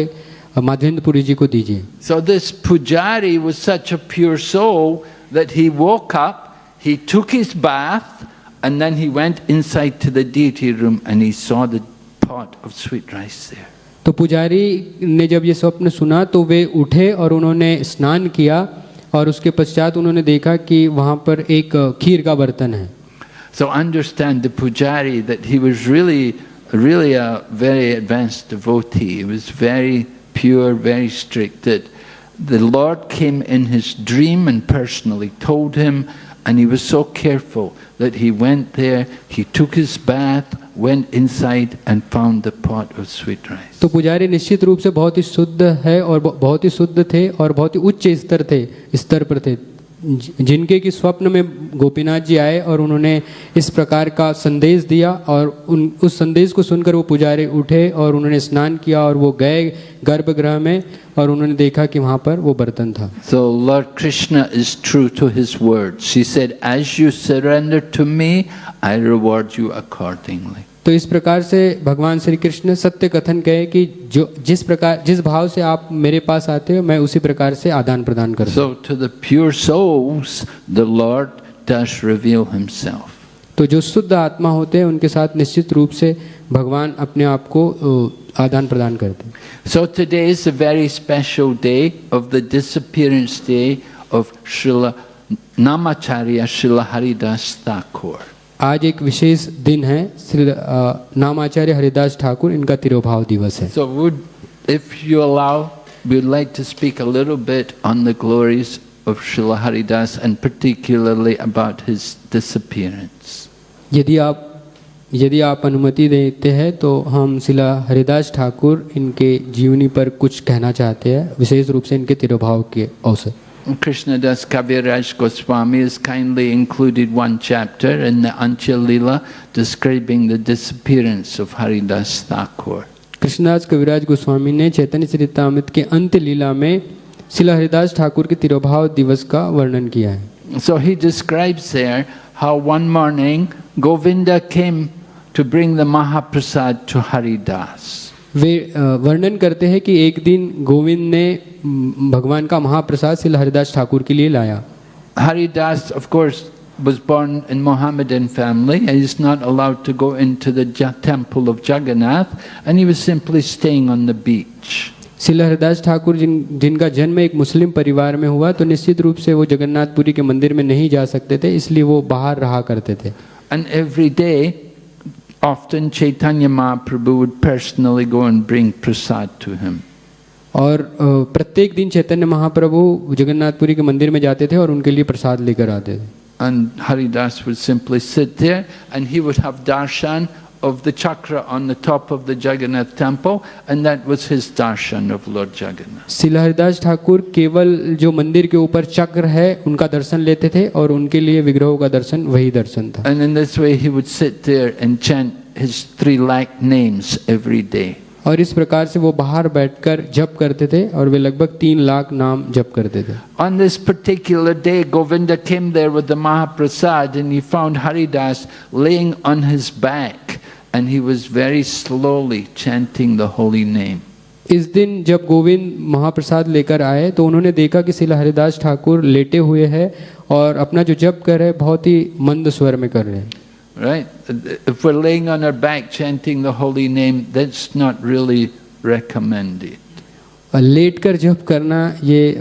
माधवेंद्रपुरी जी को दीजिए। So this pujari was such a pure soul that he woke up, he took his bath, and then he went inside to the deity room and he saw the pot of sweet rice there. तो पुजारी ने जब ये स्वप्न सुना तो वे उठे और उन्होंने स्नान किया और उसके पश्चात उन्होंने देखा कि वहाँ पर एक खीर का बर्तन है। So understand the pujari that he was really a very advanced devotee. He was very pure, very strict. That the Lord came in his dream and personally told him, and he was so careful that he went there, he took his bath, went inside and found the pot of sweet rice. तो पुजारी निश्चित रूप से बहुत ही शुद्ध है और बहुत ही शुद्ध थे और बहुत ही उच्च स्तर पर थे, जिनके की स्वप्न में गोपीनाथ जी आए और उन्होंने इस प्रकार का संदेश दिया और उस संदेश को सुनकर वो पुजारी उठे और उन्होंने स्नान किया और वो गए गर्भगृह में और उन्होंने देखा कि वहाँ पर वो बर्तन था। So Lord Krishna is true to his words. He said, "As you surrender to me, I reward you accordingly." तो इस प्रकार से भगवान श्री कृष्ण सत्य कथन कहे कि जो जिस भाव से आप मेरे पास आते हो मैं उसी प्रकार से आदान प्रदान करता हूँ। So to the pure souls, the Lord does reveal himself. तो जो शुद्ध आत्मा होते हैं उनके साथ निश्चित रूप से भगवान अपने आप को आदान प्रदान करते हैं। So today is a very special day of the disappearance day of Srila Namacharya Srila Haridas Thakur. आज एक विशेष दिन है, श्री नामाचार्य हरिदास ठाकुर इनका तिरोभाव दिवस है। So if you allow, we would like to speak a little bit on the glories of Srila Haridas and particularly about his disappearance. यदि आप अनुमति देते हैं तो हम श्रीला हरिदास ठाकुर इनके जीवनी पर कुछ कहना चाहते हैं, विशेष रूप से इनके तिरोभाव के अवसर। Krishnadas Kaviraj Goswami has kindly included one chapter in the Anchal Leela describing the disappearance of Haridas Thakur. Krishnadas कविराज गोस्वामी ने चैतन्य चरितामृत के अंत लीला में श्रीला हरिदास ठाकुर के तिरोभाव दिवस का वर्णन किया है। So he describes there how one morning Govinda came to bring the Mahaprasad to Haridas. वे वर्णन करते हैं कि एक दिन गोविंद ने भगवान का महाप्रसाद श्रीला हरिदास ठाकुर के लिए लाया। Haridas, of course, was born in Mohammedan family and is not allowed to go into the temple of Jagannath, and he was simply staying on the beach. Srila Haridas Thakur जिनका जन्म एक मुस्लिम परिवार में हुआ, तो निश्चित रूप से वो जगन्नाथपुरी के मंदिर में नहीं जा सकते थे, इसलिए वो बाहर रहा करते थे। And every day, often Chaitanya Mahaprabhu would personally go and bring prasad to him. और प्रत्येक दिन चैतन्य महाप्रभु जगन्नाथपुरी के मंदिर में जाते थे और उनके लिए प्रसाद लेकर आते थे। And Haridas would simply sit there and he would have darshan of the chakra on the top of the Jagannath temple, and that was his darshan of Lord Jagannath. Srila Haridas Thakur केवल जो मंदिर के ऊपर चक्र है उनका दर्शन लेते थे और उनके लिए विग्रहों का दर्शन वही दर्शन था। And in this way he would sit there and chant his 3 lakh names every day. और इस प्रकार से वो बाहर बैठकर जप करते थे और वे लगभग 3 लाख नाम जप करते थे। On this particular day, Govinda came there with the Mahaprasad and he found Haridas laying on his back and he was very slowly chanting the holy name. इस दिन जब गोविंद महाप्रसाद लेकर आए तो उन्होंने देखा कि श्रीला हरिदास ठाकुर लेटे हुए हैं और अपना जो जप कर रहे हैं बहुत ही मंद स्वर में कर रहे हैं। Right? If we're laying on our back chanting the holy name, that's not really recommended. लेटकर जप करना ये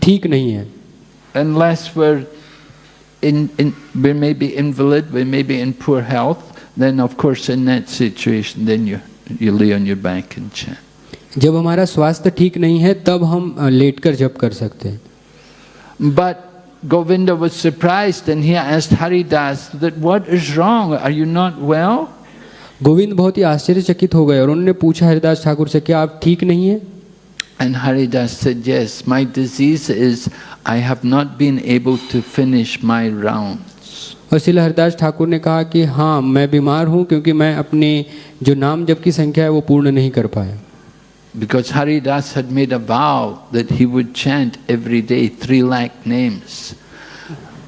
ठीक नहीं है। Unless we may be invalid, we may be in poor health, then of course in that situation, then you lay on your back and chant. जब हमारा स्वास्थ्य ठीक नहीं है तब हम लेटकर जप कर सकते हैं. But Govinda was surprised and he asked Haridas that what is wrong? Are you not well? Govind बहुत ही आश्चर्यचकित हो गए और उन्होंने पूछा हरिदास ठाकुर से, क्या आप ठीक नहीं हैं? And Haridas said, yes, my disease is I have not been able to finish my rounds. और श्रील हरिदास ठाकुर ने कहा कि हाँ, मैं बीमार हूँ क्योंकि मैं अपने जो नाम जप की संख्या है वो पूर्ण नहीं कर पाया. Because Haridas had made a vow that he would chant every day 3 lakh names.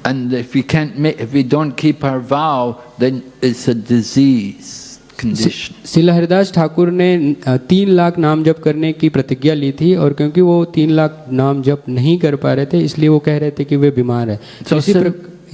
And if we don't keep our vow, then it's a disease condition. Srila Haridas Thakur ने 3 लाख नाम जप करने की प्रतिज्ञा ली थी और क्योंकि वो 3 लाख नाम जप नहीं कर पा रहे थे इसलिए वो कह रहे थे कि वे बीमार है. तो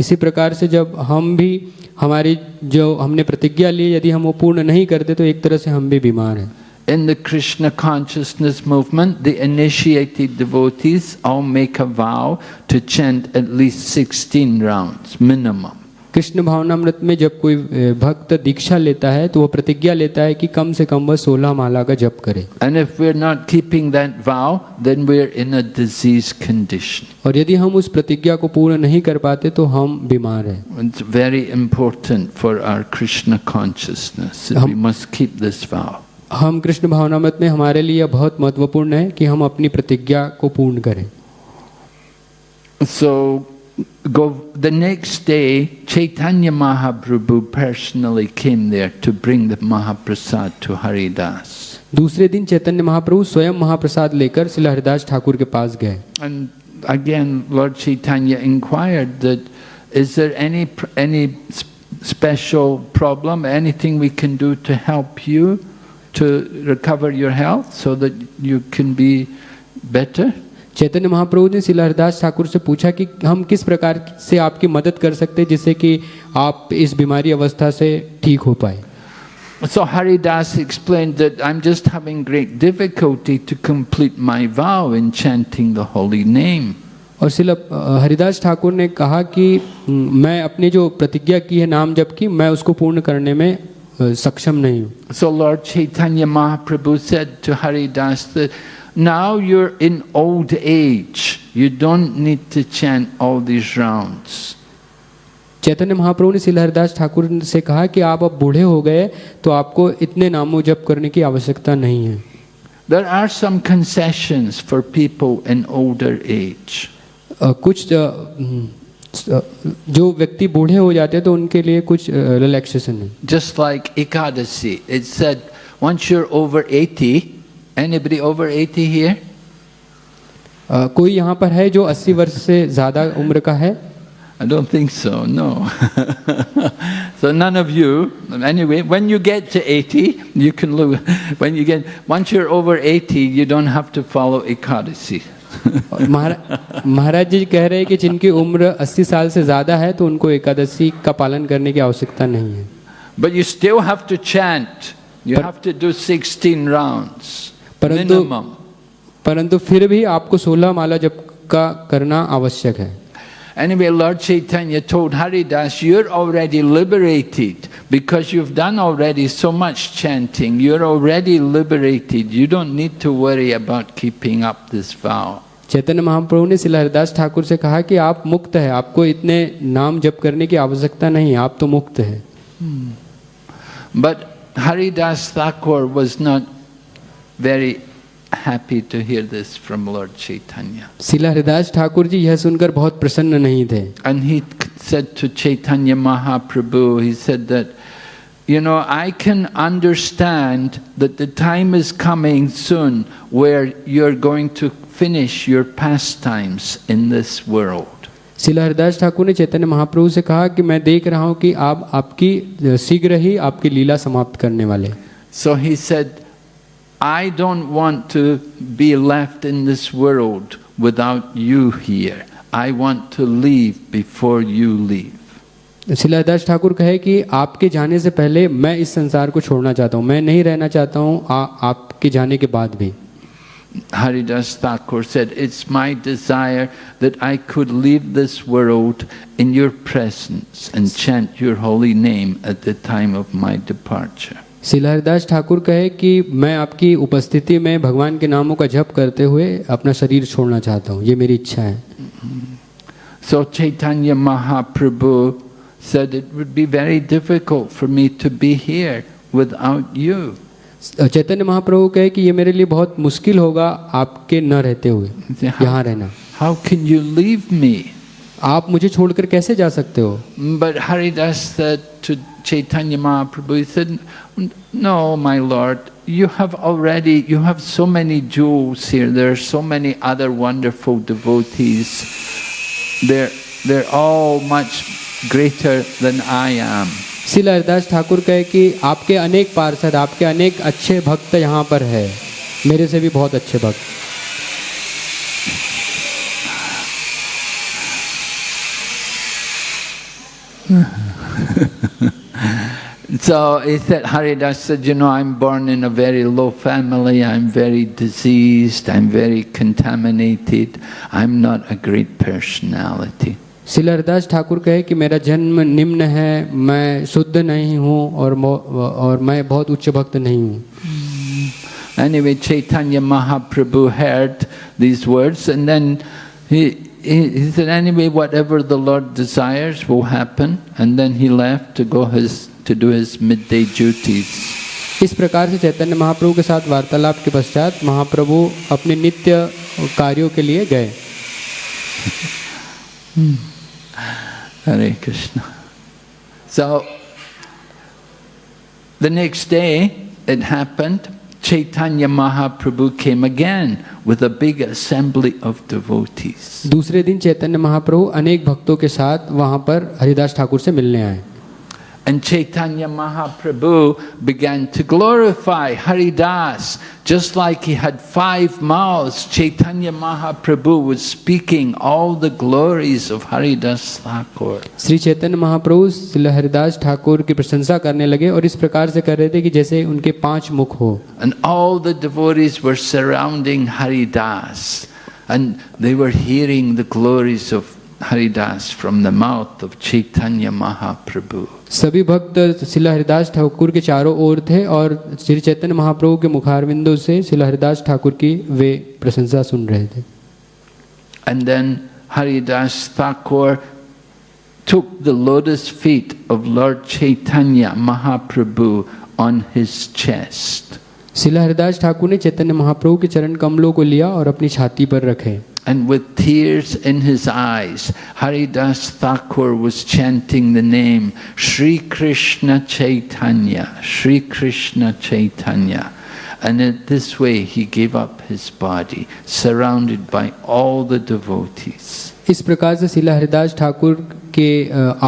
इसी प्रकार से जब हम भी हमारी जो हमने प्रतिज्ञा ली यदि हम वो पूर्ण नहीं करते तो एक तरह से हम भी बीमार हैं. In the Krishna consciousness movement, the initiated devotees all make a vow to chant at least 16 rounds minimum. Krishna भावनामृत में जब कोई भक्त दीक्षा लेता है तो वो प्रतिज्ञा लेता है कि कम से कम वह 16 माला का जप करे. And if we're not keeping that vow, then we're in a disease condition. और यदि हम उस प्रतिज्ञा को पूर्ण नहीं कर पाते तो हम बीमार हैं. It's very important for our Krishna consciousness that we must keep this vow. हम कृष्ण भावनामृत में हमारे लिए बहुत महत्वपूर्ण है कि हम अपनी प्रतिज्ञा को पूर्ण करें. So the next day, Chaitanya Mahaprabhu personally came there to bring the Mahaprasad to Haridas. दूसरे दिन चैतन्य महाप्रभु स्वयं महाप्रसाद लेकर श्रील हरिदास ठाकुर के पास गए. And again, Lord Chaitanya inquired that, is there any special problem, anything we can do to help you to recover your health so that you can be better? Chaitanya Mahaprabhu ने श्रील हरिदास ठाकुर से पूछा कि हम किस प्रकार से आपकी मदद कर सकते हैं जिससे कि आप इस बीमारी अवस्था से ठीक हो पाए. So Haridas explained that I'm just having great difficulty to complete my vow in chanting the holy name. और श्रील हरिदास ठाकुर ने कहा कि मैं अपनी जो प्रतिज्ञा की है नाम जप की, मैं उसको पूर्ण करने में सक्षम नहीं हूँ. So Lord Chaitanya Mahaprabhu said to Haridas that now you're in old age, you don't need to chant all these rounds. Chaitanya Mahaprabhu ने श्रील हरिदास ठाकुर से कहा कि आप अब बूढ़े हो गए तो आपको इतने नामों जप करने की आवश्यकता नहीं है. There are some concessions for people in older age. कुछ जो व्यक्ति बूढ़े हो जाते हैं तो उनके लिए कुछ रिलैक्सेशन है. Just like Ekadasi, it said once you're over 80, anybody over 80 here? कोई यहाँ पर है जो 80 वर्ष से ज़्यादा उम्र का है? I don't think so, no. So none of you. Anyway, when you get to 80, you can look. Once you're over 80, you don't have to follow Ekadasi. महाराज जी कह रहे हैं कि जिनकी उम्र 80 साल से ज़्यादा है तो उनको एकादशी का पालन करने की आवश्यकता नहीं है. But you still have to chant. You have to do 16 rounds. परंतु फिर भी आपको 16 माला जप का करना आवश्यक है. Anyway, Lord Chaitanya told Haridas, you're already liberated because you've done already so much chanting. You're already liberated. You don't need to worry about keeping up this vow. Chaitanya Mahaprabhu ने श्रील हरिदास ठाकुर से कहा कि आप मुक्त है, आपको इतने नाम जप करने की आवश्यकता नहीं, आप तो मुक्त है. But Haridas Thakur was not very happy to hear this from Lord Chaitanya. Srila Haridas Thakur ji यह सुनकर बहुत प्रसन्न नहीं थे. And he said to Chaitanya Mahaprabhu, he said that, you know, I can understand that the time is coming soon where you're going to finish your pastimes in this world. Srila Haridas Thakur ने चैतन्य महाप्रभु से कहा कि मैं देख रहा हूँ कि आप आपकी शीघ्र ही आपकी लीला समाप्त करने वाले. So he said, I don't want to be left in this world without you here. I want to leave before you leave. Srila Haridas Thakur कहे कि आपके जाने से पहले मैं इस संसार को छोड़ना चाहता हूँ, मैं नहीं रहना चाहता हूँ आपके जाने के बाद भी. Haridas Thakur said, it's my desire that I could leave this world in your presence and chant your holy name at the time of my departure. Srila Haridas Thakur कहे कि मैं आपकी उपस्थिति में भगवान के नामों का जप करते हुए अपना शरीर छोड़ना चाहता हूँ, ये मेरी इच्छा है। So Chaitanya Mahaprabhu said it would be very difficult for me to be here without you. Chaitanya Mahaprabhu कहे कि ये मेरे लिए बहुत मुश्किल होगा आपके न रहते हुए यहाँ रहना। How can you leave me? आप मुझे छोड़कर कैसे जा सकते हो? But Haridas said to Chaitanya Mahaprabhu, he said, no, my Lord, you have so many jewels here. There are so many other wonderful devotees. They're all much greater than I am. Srila Haridas Thakur कहे कि आपके अनेक पार्षद, आपके अनेक अच्छे भक्त यहाँ पर है, मेरे से भी बहुत अच्छे भक्त। So he said, Haridas said, I'm born in a very low family, I'm very diseased, I'm very contaminated, I'm not a great personality. Srila Haridas Thakur कहे कि मेरा जन्म निम्न है, मैं शुद्ध नहीं हूँ और मैं बहुत उच्च भक्त नहीं हूँ। Anyway, Chaitanya Mahaprabhu heard these words and then he said, anyway, whatever the Lord desires will happen, and then he left to do his midday duties. इस प्रकार से चैतन्य महाप्रभु के साथ वार्तालाप के पश्चात महाप्रभु अपने नित्य कार्यों के लिए गए। Hare Krishna. So the next day it happened, Chaitanya Mahaprabhu came again with a big assembly of devotees. दूसरे दिन चैतन्य महाप्रभु अनेक भक्तों के साथ वहाँ पर हरिदास ठाकुर से मिलने आए। And Chaitanya Mahaprabhu began to glorify Haridas. Just like he had 5 mouths, Chaitanya Mahaprabhu was speaking all the glories of Haridas Thakur. Shri Chaitanya Mahaprabhu Shri Haridas Thakur की प्रशंसा करने लगे और इस प्रकार से कर रहे थे कि जैसे उनके 5 मुख हो। And all the devotees were surrounding Haridas and they were hearing the glories of Haridas from the mouth of Chaitanya Mahaprabhu. सभी भक्त श्री हरिदास ठाकुर के चारों ओर थे और श्री चैतन्य महाप्रभु के मुखारविंदों से श्री हरिदास ठाकुर की वे प्रशंसा सुन रहे थे। And then Haridas Thakur took the lotus feet of Lord Chaitanya Mahaprabhu on his chest. Shri Haridas Thakur ने चैतन्य महाप्रभु के चरण कमलों को लिया और अपनी छाती पर रखे। And with tears in his eyes, Haridas Thakur was chanting the name Shri Krishna Chaitanya, Shri Krishna Chaitanya. And in this way he gave up his body, surrounded by all the devotees. इस प्रकार से श्री हरिदास ठाकुर के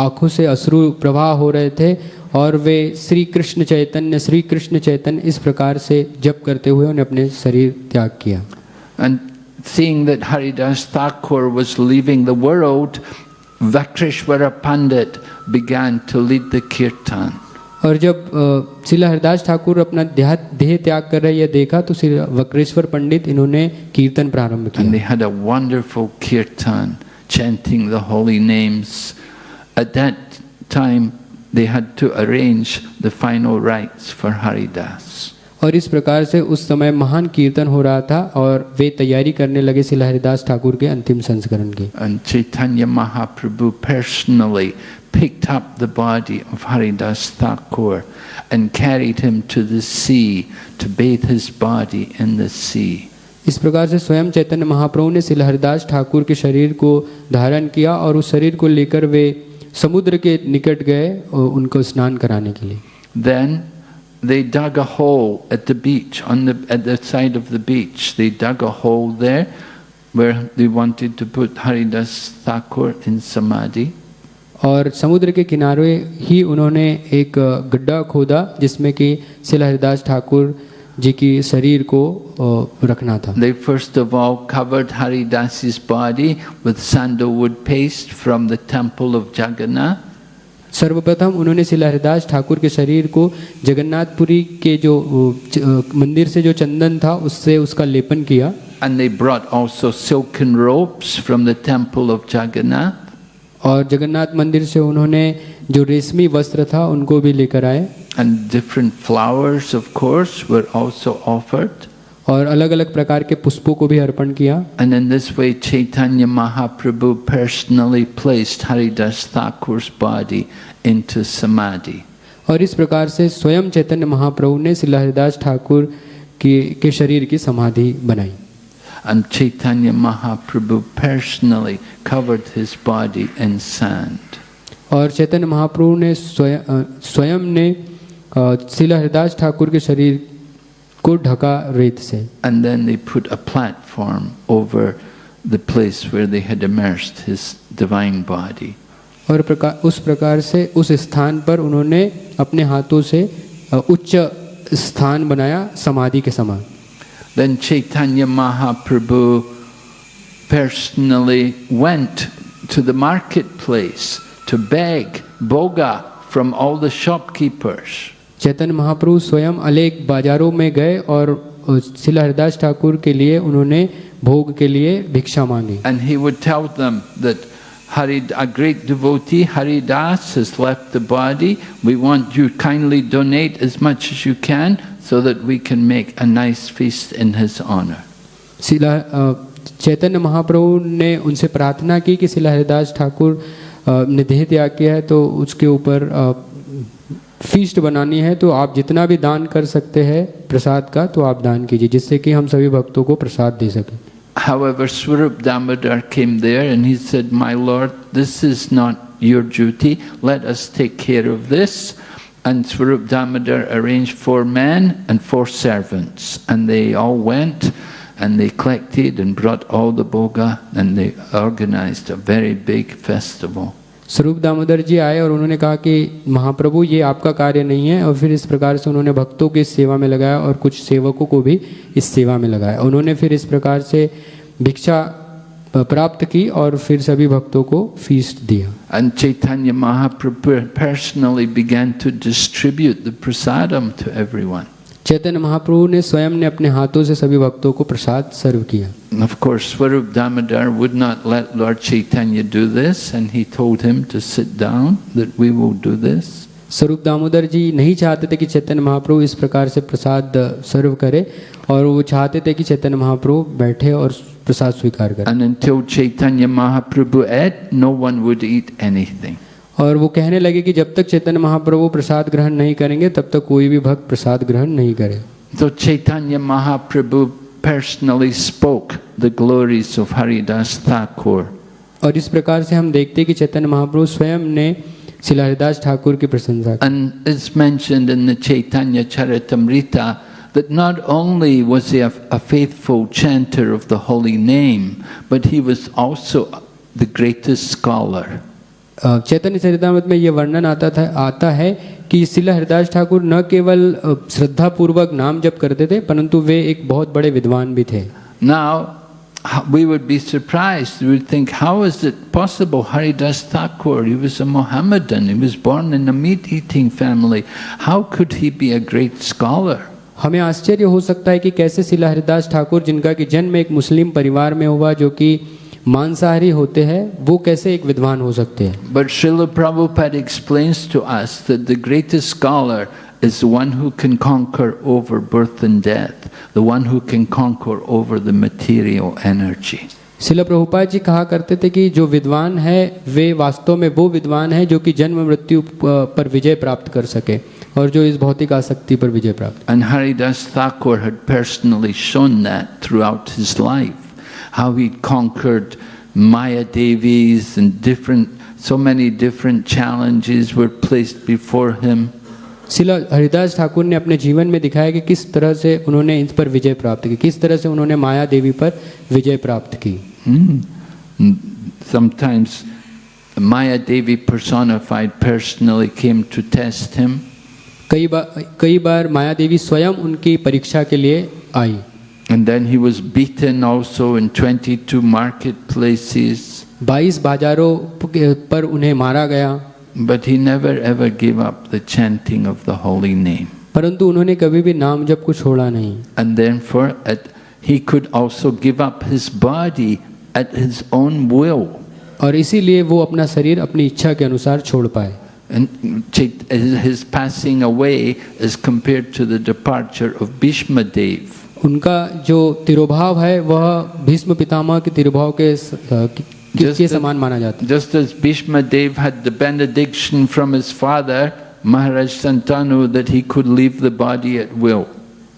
आँखों से अश्रु प्रवाह हो रहे थे और वे श्री कृष्ण चैतन्य इस प्रकार से जप करते हुए उन्हें अपने शरीर त्याग किया। And seeing that Haridas Thakur was leaving the world, Vakrishvara Pandit began to lead the kirtan. और जब श्री हरिदास ठाकुर अपना देह त्याग कर रहे यह देखा तो श्री वक्रेश्वर पंडित इन्होंने कीर्तन प्रारंभ किया। And they had a wonderful kirtan chanting the holy names. At that time they had to arrange the final rites for Haridas. और इस प्रकार से उस समय महान कीर्तन हो रहा था और वे तैयारी करने लगे श्री हरिदास ठाकुर के अंतिम संस्करण की। And Chaitanya Mahaprabhu personally picked up the body of Haridas Thakur and carried him to the sea to bathe his body in the sea. इस प्रकार से स्वयं चैतन्य महाप्रभु ने श्री हरिदास ठाकुर के शरीर को धारण किया और उस शरीर को लेकर वे समुद्र के निकट गए उनको स्नान कराने के लिए। Then they dug a hole at the beach, at the side of the beach. They dug a hole there where they wanted to put Haridas Thakur in samadhi. और समुद्र के किनारे ही उन्होंने एक गड्ढा खोदा जिसमें कि श्री हरिदास ठाकुर जी की शरीर को रखना था। They first of all covered Haridas's body with sandalwood paste from the temple of Jagannath. सर्वप्रथम उन्होंने श्री हरिदास ठाकुर के शरीर को जगन्नाथपुरी के जो मंदिर से जो चंदन था उससे उसका लेपन किया। And they brought also silken robes from the temple of Jagannath. और जगन्नाथ मंदिर से उन्होंने जो रेशमी वस्त्र था उनको भी लेकर आए। And different flowers, of course, were also offered. और अलग अलग प्रकार के पुष्पों को भी अर्पण किया। And in this way, Chaitanya Mahaprabhu personally placed Haridas Thakur's body into samadhi. और इस प्रकार से स्वयं चैतन्य महाप्रभु ने श्रील हरिदास ठाकुर के शरीर की समाधि बनाई। And Chaitanya Mahaprabhu personally covered his body in sand. और चैतन्य महाप्रभु ने स्वयं ने श्रील हरिदास ठाकुर के शरीर को ढका रेत से। And then they put a platform over the place where they had immersed his divine body. और उस प्रकार से उस स्थान पर उन्होंने अपने हाथों से उच्च स्थान बनाया समाधि के समान। Then Chaitanya Mahaprabhu personally went to the marketplace to beg boga from all the shopkeepers. Chaitanya Mahaprabhu स्वयं अनेक बाजारों में गए और श्रील हरिदास ठाकुर के लिए उन्होंने भोग के लिए भिक्षा मांगी। And he would tell them that a great devotee, Haridas, has left the body. We want you kindly donate as much as you can so that we can make a nice feast in his honor. Chaitanya Mahaprabhu ने उनसे प्रार्थना की कि श्रील हरिदास ठाकुर ने देह त्याग किया है तो उसके ऊपर फीस्ट बनानी है, तो आप जितना भी दान कर सकते हैं प्रसाद का तो आप दान कीजिए जिससे कि हम सभी भक्तों को प्रसाद दे सकें। However, Swarup Damodar came there and he said, "My Lord, this is not your duty. Let us take care of this." And Swarup Damodar arranged 4 men and 4 servants, and they all went and they collected and brought all the boga and they organized a very big festival. स्वरूप दामोदर जी आए और उन्होंने कहा कि महाप्रभु ये आपका कार्य नहीं है, और फिर इस प्रकार से उन्होंने भक्तों की सेवा में लगाया और कुछ सेवकों को भी इस सेवा में लगाया। उन्होंने फिर इस प्रकार से भिक्षा प्राप्त की और फिर सभी भक्तों को फीस्ट दिया। And Chaitanya Mahaprabhu personally began to distribute the prasadam to everyone. Chaitanya Mahaprabhu ने स्वयं ने अपने हाथों से सभी भक्तों को प्रसाद सर्व किया। Of course, Swarup Damodar would not let Lord Chaitanya do this, and he told him to sit down, that we will do this. स्वरूप दामोदर जी नहीं चाहते थे कि चैतन्य महाप्रभु इस प्रकार से प्रसाद सर्व करे, और वो चाहते थे कि चैतन्य महाप्रभु बैठे और प्रसाद स्वीकार करें। And until Chaitanya Mahaprabhu ate, no one would eat anything. और वो कहने लगे कि जब तक चैतन्य महाप्रभु प्रसाद ग्रहण नहीं करेंगे तब तक कोई भी भक्त प्रसाद ग्रहण नहीं करे। So Chaitanya Mahaprabhu personally spoke the glories of Haridas Thakur. और इस प्रकार से हम देखते हैं कि चैतन्य महाप्रभु स्वयं ने श्रील हरिदास ठाकुर की प्रशंसा की। And it's mentioned in the Chaitanya Charitamrita that not only was he a faithful chanter of the holy name, but he was also the greatest scholar. चैतन्य चरितामृत में ये वर्णन आता है कि श्रील हरिदास ठाकुर न केवल श्रद्धा पूर्वक नाम जप करते थे, परंतु वे एक बहुत बड़े विद्वान भी थे। Now we would be surprised. We would think, how is it possible? Haridas Thakur, he was a Mohammedan. He was born in a meat-eating family. How could he be a great scholar? हमें आश्चर्य हो सकता है कि कैसे श्रील हरिदास ठाकुर, जिनका कि जन्म एक मुस्लिम परिवार में हुआ जो कि मांसाहारी होते हैं, वो कैसे एक विद्वान हो सकते हैं। But Srila Prabhupada explains to us that the greatest scholar is the one who can conquer over birth and death, the one who can conquer over the material energy. Srila Prabhupada ji कहा करते थे कि जो विद्वान है वे वास्तव में वो विद्वान है जो कि जन्म मृत्यु पर विजय प्राप्त कर सके और जो इस भौतिक आसक्ति पर विजय प्राप्त। And Haridas Thakur had personally shown that throughout his life. How he conquered Maya Devis and so many different challenges were placed before him. Srila Haridas Thakur ने अपने जीवन में दिखाया कि किस तरह से उन्होंने इन पर विजय प्राप्त की, किस तरह से उन्होंने माया देवी पर विजय प्राप्त की। Sometimes Maya Devi personified personally came to test him. कई बार माया देवी स्वयं उनकी परीक्षा के लिए आई। And then he was beaten also in 22 marketplaces. 22 बाजारों पर उन्हें मारा गया। But he never ever gave up the chanting of the holy name. परंतु उन्होंने कभी भी नाम जप को छोड़ा नहीं। And therefore he could also give up his body at his own will. और इसीलिए वो अपना शरीर अपनी इच्छा के अनुसार छोड़ पाए। And his passing away is compared to the departure of Bhishma Dev. उनका जो तिरोभाव है वह भीष्म पितामह के तिरोभाव के समान माना जाता है। Just as Bhishma Dev had the benediction from his father, Maharaj Santanu, that he could leave the body at will.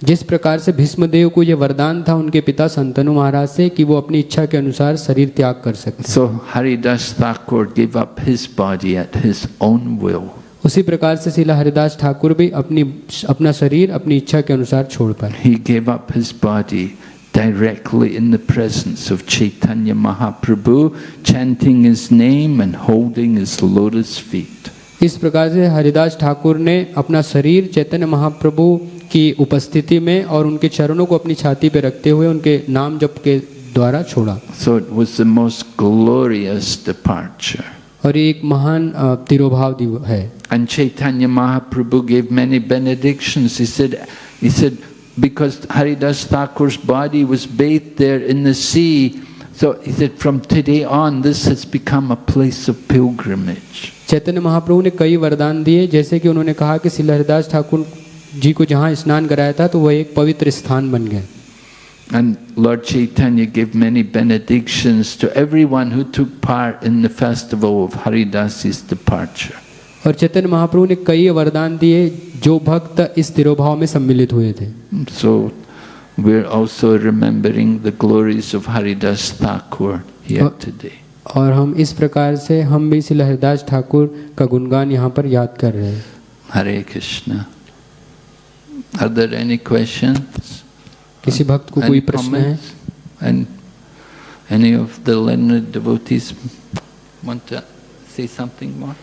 जिस प्रकार से भीष्मदेव को यह वरदान था उनके पिता संतनु महाराज से कि वो अपनी इच्छा के अनुसार शरीर त्याग कर सकते। So Haridas Thakur gave up his body at his own will. उसी प्रकार से श्रील हरिदास ठाकुर भी अपना शरीर अपनी इच्छा के अनुसार छोड़ पाए। He gave up his body directly in the presence of Chaitanya Mahaprabhu, chanting his name and holding his lotus feet. इस प्रकार से हरिदास ठाकुर ने अपना शरीर चैतन्य महाप्रभु की उपस्थिति में और उनके चरणों को अपनी छाती पे रखते हुए उनके नाम जप के द्वारा छोड़ा। So it was the most glorious departure. और ये एक महान तिरोभाव है। And Chaitanya Mahaprabhu gave many benedictions. He said, because Haridas Thakur's body was bathed there in the sea, so he said, from today on, this has become a place of pilgrimage. Chaitanya Mahaprabhu ने कई वरदान दिए, जैसे कि उन्होंने कहा कि श्री हरिदास ठाकुर जी को जहाँ स्नान कराया था तो वह एक पवित्र स्थान बन गया। And Lord Chaitanya gave many benedictions to everyone who took part in the festival of Haridas's departure. और चैतन्य महाप्रभु ने कई वरदान दिए जो भक्त इस तिरोभाव में सम्मिलित हुए थे। So we're also remembering the glories of Haridas Thakur here today. और हम इस प्रकार से हम भी श्री हरिदास ठाकुर का गुणगान यहाँ पर याद कर रहे हैं। Hare Krishna. Are there any questions? किसी भक्त को कोई प्रश्न है? And any of the learned devotees want to say something more?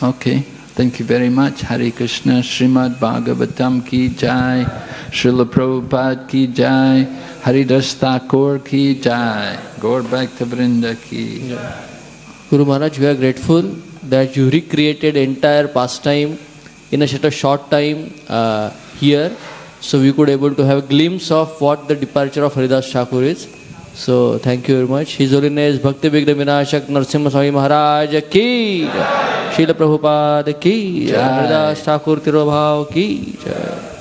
Okay, thank you very much. Hare Krishna. Srimad Bhagavatam ki jai, Srila Prabhupada ki jai, Haridas Thakur ki jai, Gaur Bhakta Vrinda ki jai. Guru Maharaj, we are grateful that you recreated entire pastime in such a short time here, so we could able to have a glimpse of what the departure of Haridas Thakur is. So thank you very much. His Holiness Bhakti Vighna Vinashak Narasimha Swami Maharaj ki jai, Srila Prabhupada ki jai, Haridas Thakur Tirobhav ki jai.